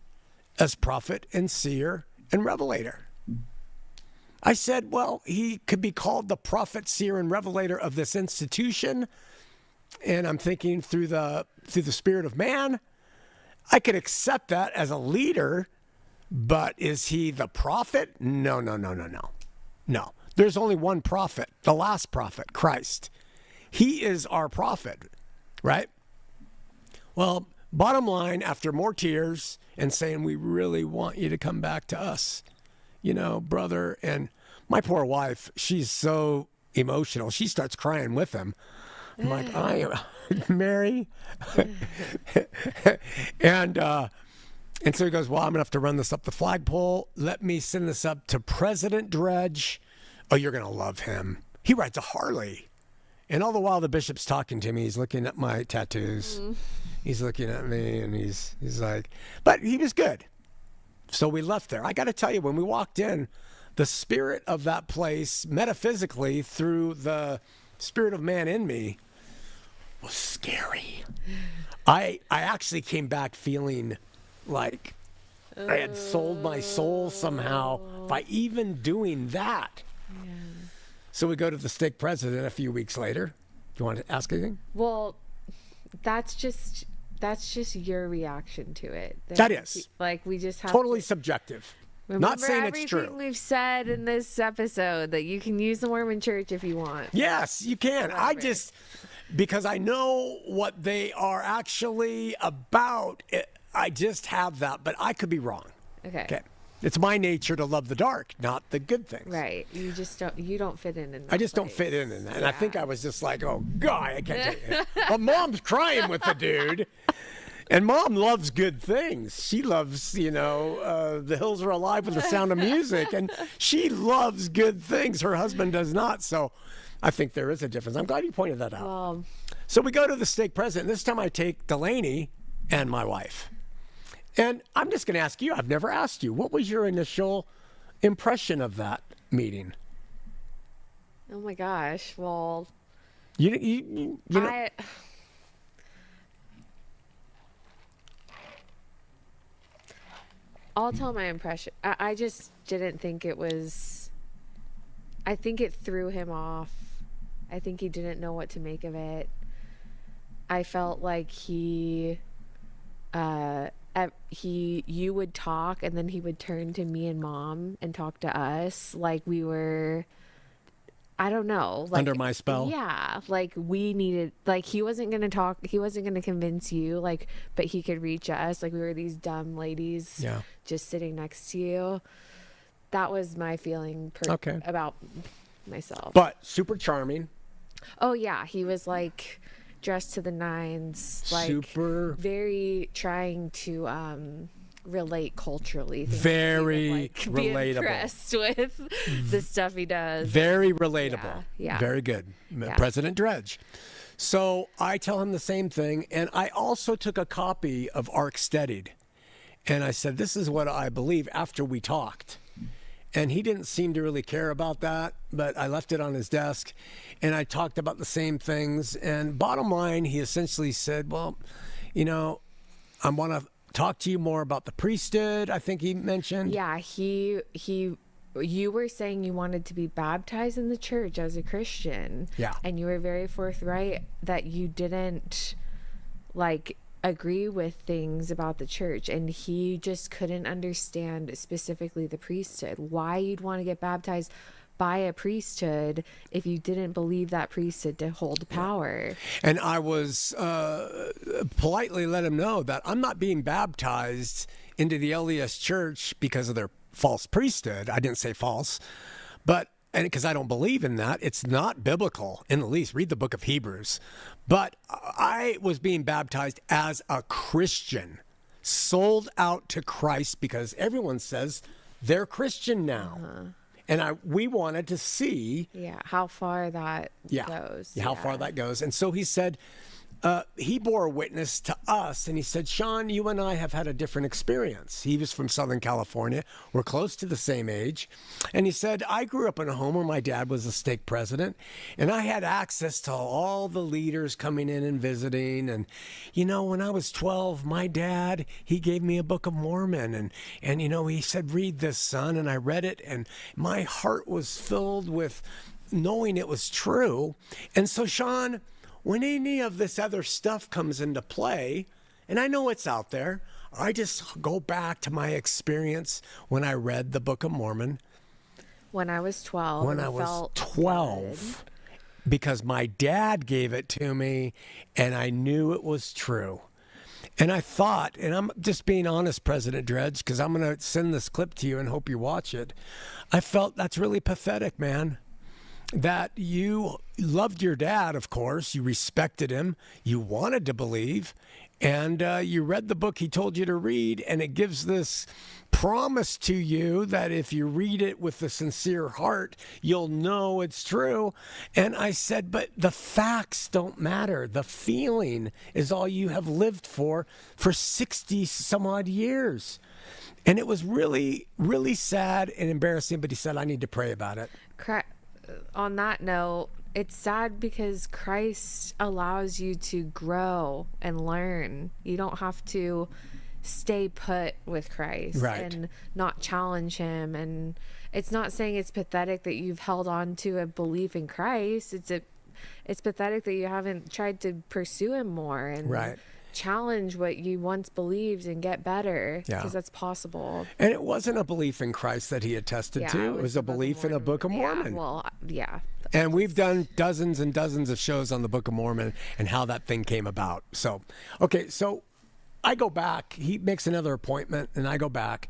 as prophet and seer and revelator? I said, well, he could be called the prophet, seer, and revelator of this institution. And I'm thinking through the spirit of man, I could accept that as a leader, but is he the prophet? No. No. There's only one prophet, the last prophet, Christ. He is our prophet, right? Well, bottom line, after more tears and saying, we really want you to come back to us, you know, brother. And my poor wife, she's so emotional. She starts crying with him. I'm like, Mary. And so he goes, well, I'm going to have to run this up the flagpole. Let me send this up to President Dredge. Oh, you're going to love him. He rides a Harley. And all the while the bishop's talking to me, he's looking at my tattoos. He's looking at me and he's like, but he was good. So we left there. I got to tell you, when we walked in, the spirit of that place, metaphysically, through the spirit of man in me, was scary. I actually came back feeling like I had sold my soul somehow by even doing that. Yeah. So we go to the stake president a few weeks later. Do you want to ask anything? Well, that's just your reaction to it. That is. Like, we just have totally subjective. Not saying it's true. Everything we've said in this episode, that you can use the Mormon Church if you want. Yes, you can. Because I know what they are actually about, I just have that, but I could be wrong. Okay. It's my nature to love the dark, not the good things. Right. You don't fit in that. I just don't fit in that. And I think I was just like, oh, God, I can't take it. Well, Mom's crying with the dude. And Mom loves good things. She loves, The Hills Are Alive with the Sound of Music. And she loves good things. Her husband does not. So I think there is a difference. I'm glad you pointed that out. Well, so we go to the stake president. This time I take Delaney and my wife. And I'm just going to ask you, I've never asked you, what was your initial impression of that meeting? Oh my gosh. Well, You know, I'll tell my impression. I just didn't think it was. I think it threw him off. I think he didn't know what to make of it. I felt like you would talk and then he would turn to me and Mom and talk to us like we were, I don't know, like under my spell. Yeah, like we needed, like he wasn't gonna talk, he wasn't gonna convince you, like, but he could reach us, like we were these dumb ladies, just sitting next to you. That was my feeling about myself. But super charming. Oh yeah, he was like dressed to the nines, like super very trying to relate culturally. Very relatable. Be impressed with the stuff he does. Very relatable. Yeah. Very good. Yeah. President Dredge. So I tell him the same thing, and I also took a copy of Ark Steadied, and I said, this is what I believe after we talked. And he didn't seem to really care about that, but I left it on his desk, and I talked about the same things. And bottom line, he essentially said, well, you know, I want to talk to you more about the priesthood, I think he mentioned. Yeah, you were saying you wanted to be baptized in the church as a Christian. Yeah. And you were very forthright that you didn't, like, agree with things about the church, and he just couldn't understand specifically the priesthood, why you'd want to get baptized by a priesthood if you didn't believe that priesthood to hold power. And I was politely let him know that I'm not being baptized into the LDS church because of their false priesthood. I didn't say false, but and because I don't believe in that. It's not biblical in the least. Read the book of Hebrews. But I was being baptized as a Christian, sold out to Christ because everyone says they're Christian now. And we wanted to see how far that goes. How far that goes. And so he said, he bore witness to us, and he said, Shawn, you and I have had a different experience. He was from Southern California. We're close to the same age. And he said, I grew up in a home where my dad was a stake president, and I had access to all the leaders coming in and visiting. And, you know, when I was 12, my dad, he gave me a book of Mormon. And you know, he said, read this, son. And I read it, and my heart was filled with knowing it was true. And so, Shawn, when any of this other stuff comes into play, and I know it's out there, I just go back to my experience when I read the Book of Mormon. When I was 12. When I was 12. Because my dad gave it to me, and I knew it was true. And I thought, and I'm just being honest, President Dredge, because I'm going to send this clip to you and hope you watch it. I felt that's really pathetic, man. That you loved your dad, of course, you respected him, you wanted to believe, and you read the book he told you to read, and it gives this promise to you that if you read it with a sincere heart, you'll know it's true. And I said, but the facts don't matter. The feeling is all you have lived for 60 some odd years. And it was really, really sad and embarrassing, but he said, I need to pray about it. On that note, it's sad because Christ allows you to grow and learn. You don't have to stay put with Christ and not challenge him. And it's not saying it's pathetic that you've held on to a belief in Christ. It's pathetic that you haven't tried to pursue him more and challenge what you once believed and get better, because that's possible. And it wasn't a belief in Christ that he attested to. It was a belief in a Book of Mormon. And we've done dozens and dozens of shows on the Book of Mormon and how that thing came about. So, okay, so I go back. He makes another appointment, and I go back.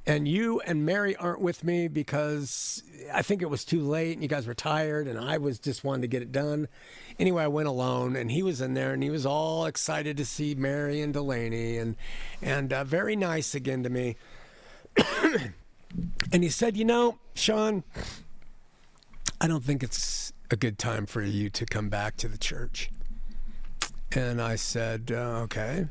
And you and Mary aren't with me because I think it was too late and you guys were tired, and I was just wanting to get it done. Anyway, I went alone, and he was in there, and he was all excited to see Mary and Delaney, and very nice again to me. And he said, you know, Shawn, I don't think it's a good time for you to come back to the church. And I said, okay.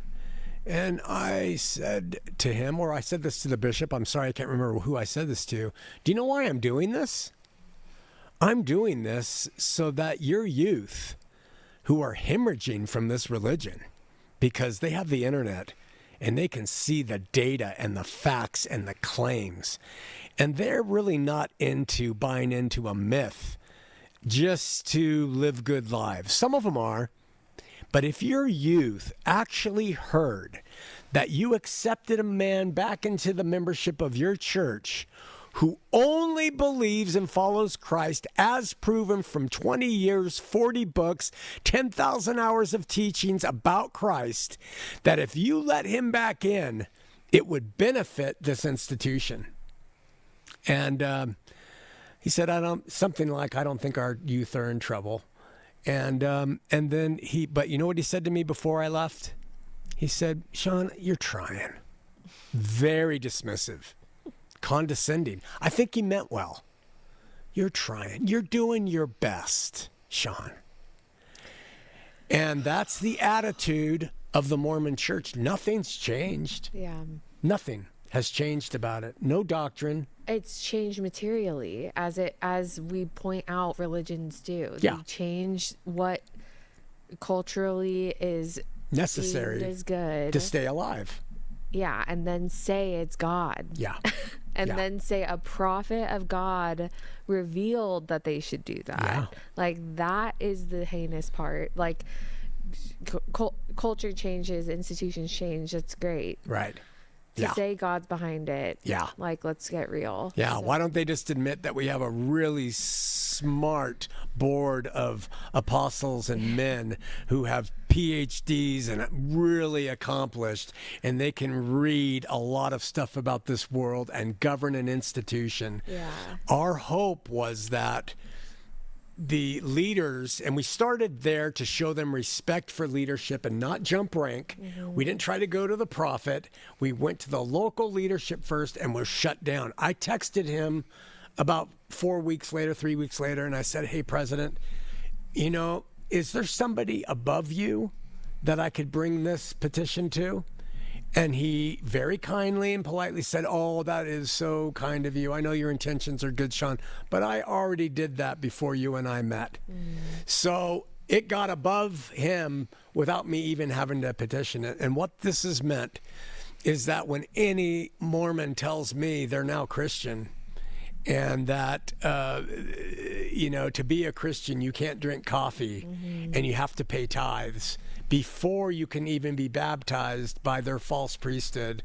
And I said to him, or I said this to the bishop, I'm sorry, I can't remember who I said this to. Do you know why I'm doing this? I'm doing this so that your youth who are hemorrhaging from this religion, because they have the internet and they can see the data and the facts and the claims, and they're really not into buying into a myth just to live good lives. Some of them are. But if your youth actually heard that you accepted a man back into the membership of your church who only believes and follows Christ as proven from 20 years, 40 books, 10,000 hours of teachings about Christ, that if you let him back in, it would benefit this institution. And he said, something like, I don't think our youth are in trouble. And then but you know what he said to me before I left? He said, Shawn, you're trying. Very dismissive, condescending. I think he meant well. You're trying. You're doing your best, Shawn. And that's the attitude of the Mormon church. Nothing's changed. Yeah. Nothing has changed about it. No doctrine. It's changed materially, as we point out religions do. Yeah. They change what culturally is Necessary deemed as good to stay alive. Yeah, and then say it's God. Yeah. And Yeah. then say a prophet of God revealed that they should do that. Yeah. Like, that is the heinous part. Like, culture changes, institutions change. That's great. Right. To Yeah. say God's behind it. Yeah. Like, let's get real. Yeah, So- why don't they just admit that we have a really smart board of apostles and men who have PhDs and really accomplished, and they can read a lot of stuff about this world and govern an institution. Yeah. Our hope was that the leaders, and we started there to show them respect for leadership and not jump rank. We didn't try to go to the prophet. We went to the local leadership first and was shut down. I texted him about 4 weeks later, 3 weeks later, and I said, hey, President, you know, is there somebody above you that I could bring this petition to? And he very kindly and politely said, oh, that is so kind of you. I know your intentions are good, Shawn, but I already did that before you and I met. So it got above him without me even having to petition it. And what this has meant is that when any Mormon tells me they're now Christian, and that, you know, to be a Christian, you can't drink coffee and you have to pay tithes before you can even be baptized by their false priesthood,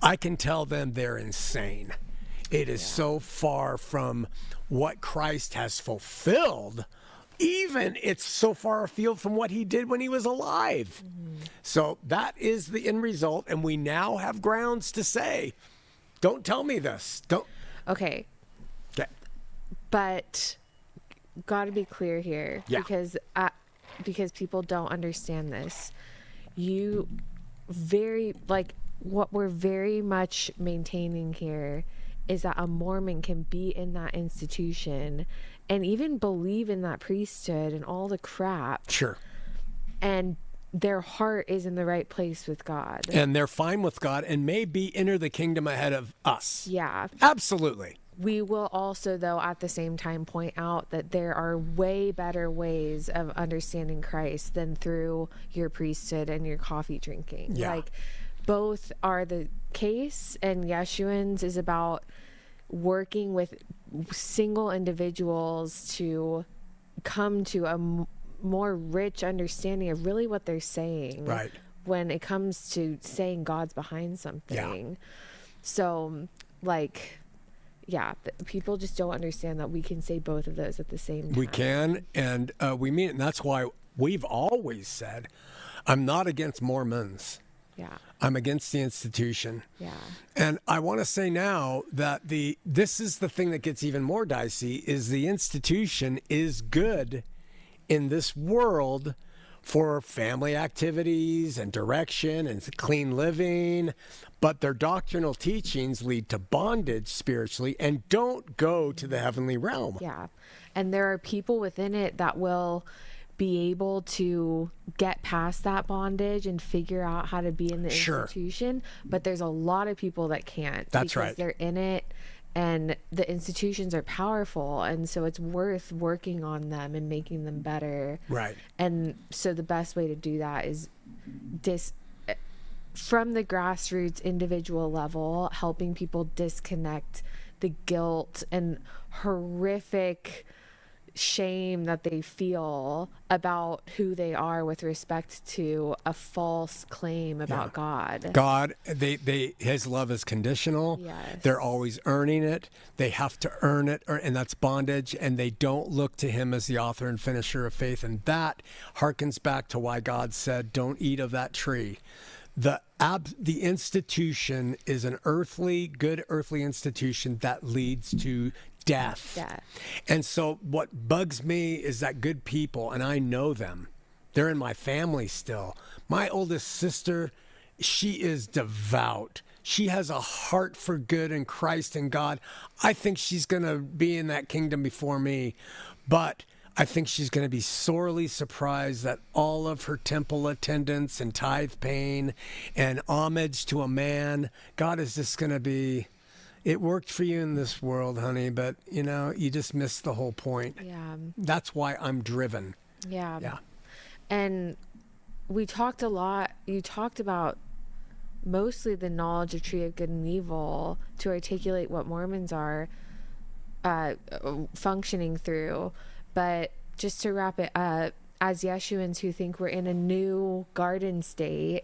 I can tell them they're insane. It is so far from what Christ has fulfilled. Even it's so far afield from what he did when he was alive. So that is the end result. And we now have grounds to say, don't tell me this. Don't. Okay. Okay. But got to be clear here, Yeah. because people don't understand this. What we're very much maintaining here is that a Mormon can be in that institution and even believe in that priesthood and all the crap, Sure. and their heart is in the right place with God. And they're fine with God and maybe enter the kingdom ahead of us. Yeah. Absolutely. We will also, though, at the same time point out that there are way better ways of understanding Christ than through your priesthood and your coffee drinking. Yeah. Like, both are the case, and Yeshuans is about working with single individuals to come to a more rich understanding of really what they're saying. Right. When it comes to saying God's behind something. So, like... Yeah, people just don't understand that we can say both of those at the same time. We can, and we mean it. And that's why we've always said, I'm not against Mormons. Yeah. I'm against the institution. Yeah. And I want to say now that this is the thing that gets even more dicey, is the institution is good in this world for family activities and direction and clean living, but their doctrinal teachings lead to bondage spiritually and don't go to the heavenly realm. Yeah. And there are people within it that will be able to get past that bondage and figure out how to be in the institution. But there's a lot of people that can't. That's because right. they're in it, and the institutions are powerful, and so it's worth working on them and making them better. Right. And so the best way to do that is from the grassroots individual level, helping people disconnect the guilt and horrific shame that they feel about who they are with respect to a false claim about God. God, his love is conditional. Yes. They're always earning it. They have to earn it, and that's bondage, and they don't look to him as the author and finisher of faith. And that harkens back to why God said, don't eat of that tree. The institution is an good earthly institution that leads to death. And so what bugs me is that good people, and I know them, they're in my family still. My oldest sister, she is devout. She has a heart for good and Christ and God. I think she's going to be in that kingdom before me, but I think she's going to be sorely surprised that all of her temple attendance and tithe paying and homage to a man, God is just going to be, it worked for you in this world, honey, but you just missed the whole point. Yeah. That's why I'm driven. Yeah. Yeah. And we talked a lot, you talked about mostly the knowledge of tree of good and evil to articulate what Mormons are functioning through. But just to wrap it up, as Yeshuans who think we're in a new garden state,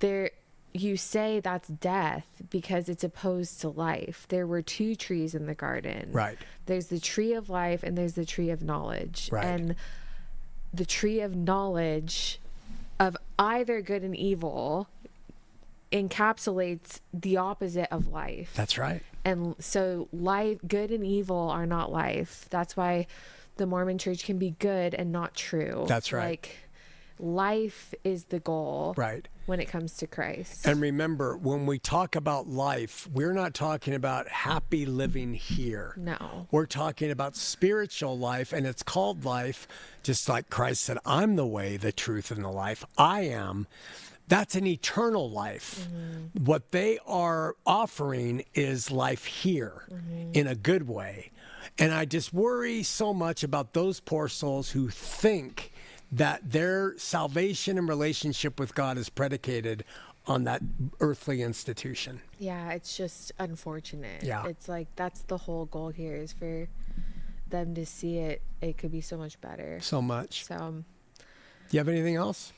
you say that's death because it's opposed to life. There were two trees in the garden. Right. There's the tree of life and there's the tree of knowledge. Right. And the tree of knowledge of either good and evil encapsulates the opposite of life. That's right. And so life, good and evil are not life. That's why the Mormon church can be good and not true. That's right. Like, life is the goal. Right. When it comes to Christ. And remember, when we talk about life, we're not talking about happy living here. No. We're talking about spiritual life, and it's called life, just like Christ said, I'm the way, the truth, and the life. I am. That's an eternal life. Mm-hmm. What they are offering is life here in a good way. And I just worry so much about those poor souls who think that their salvation and relationship with God is predicated on that earthly institution. Yeah, it's just unfortunate. Yeah. It's like that's the whole goal here is for them to see it could be so much better. So much. So, do you have anything else?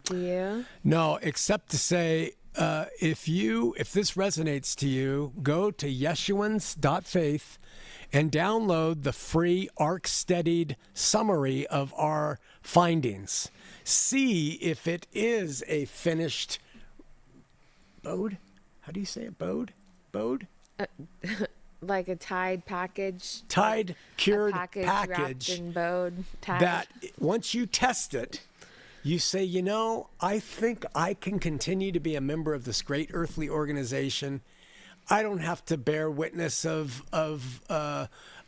do you? No, except to say, if this resonates to you, go to Yeshuans.faith and download the free Ark Steadied summary of our findings. See if it is a finished bode. How do you say it? Bode? Like a tied package. Tied, cured package wrapped in bode. Tied. That once you test it, you say, I think I can continue to be a member of this great earthly organization. I don't have to bear witness of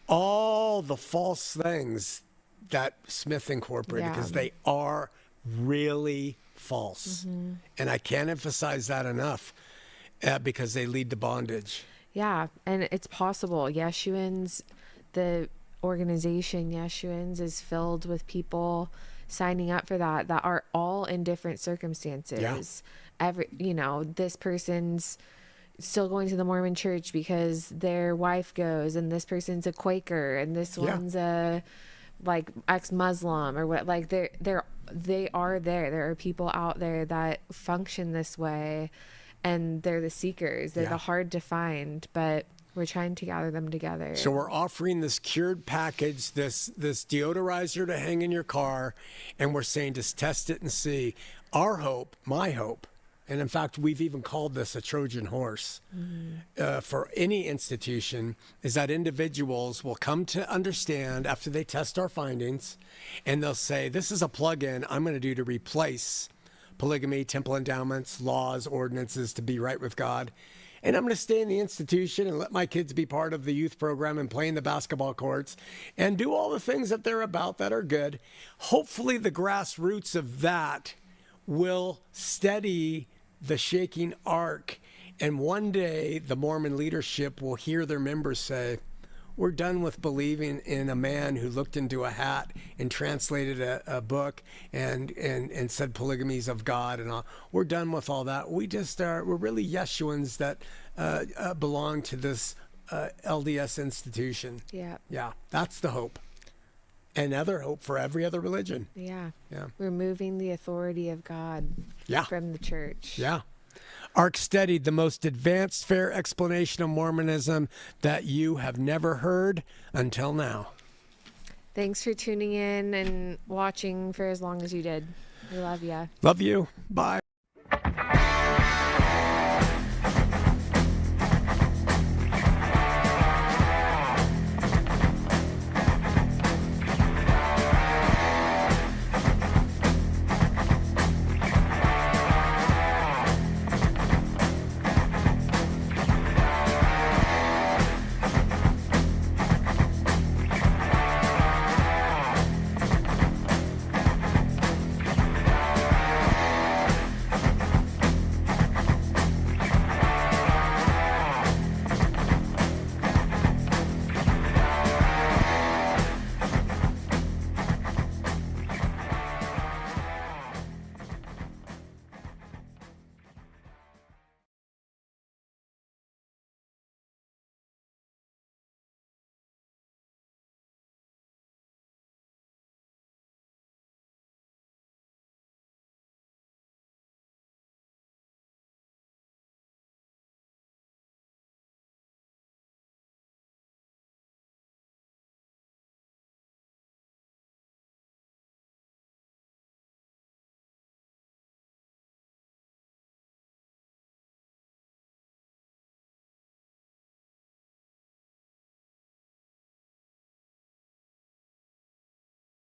all the false things that Smith incorporated, because they are really false. Mm-hmm. And I can't emphasize that enough because they lead to bondage. Yeah, and it's possible. Yeshuans, the organization Yeshuans is filled with people signing up for that are all in different circumstances. Yeah. This person's still going to the Mormon church because their wife goes, and this person's a Quaker, and this one's a ex-Muslim or what. Like they are there. There are people out there that function this way, and they're the seekers. They're the hard to find, but we're trying to gather them together. So we're offering this cured package, this deodorizer to hang in your car, and we're saying just test it and see. Our hope, my hope, and in fact, we've even called this a Trojan horse for any institution, is that individuals will come to understand after they test our findings, and they'll say, this is a plug-in I'm going to do to replace polygamy, temple endowments, laws, ordinances to be right with God. and I'm going to stay in the institution and let my kids be part of the youth program and play in the basketball courts and do all the things that they're about that are good. Hopefully the grassroots of that will steady the shaking ark. And one day the Mormon leadership will hear their members say, we're done with believing in a man who looked into a hat and translated a book and said polygamy's of God and all. We're done with all that. We're really Yeshuans that belong to this LDS institution. Yeah. Yeah, that's the hope. Another hope for every other religion. Yeah. Yeah. Removing the authority of God from the church. Yeah. Ark Steadied, the most advanced, fair explanation of Mormonism that you have never heard until now. Thanks for tuning in and watching for as long as you did. We love ya. Love you. Bye.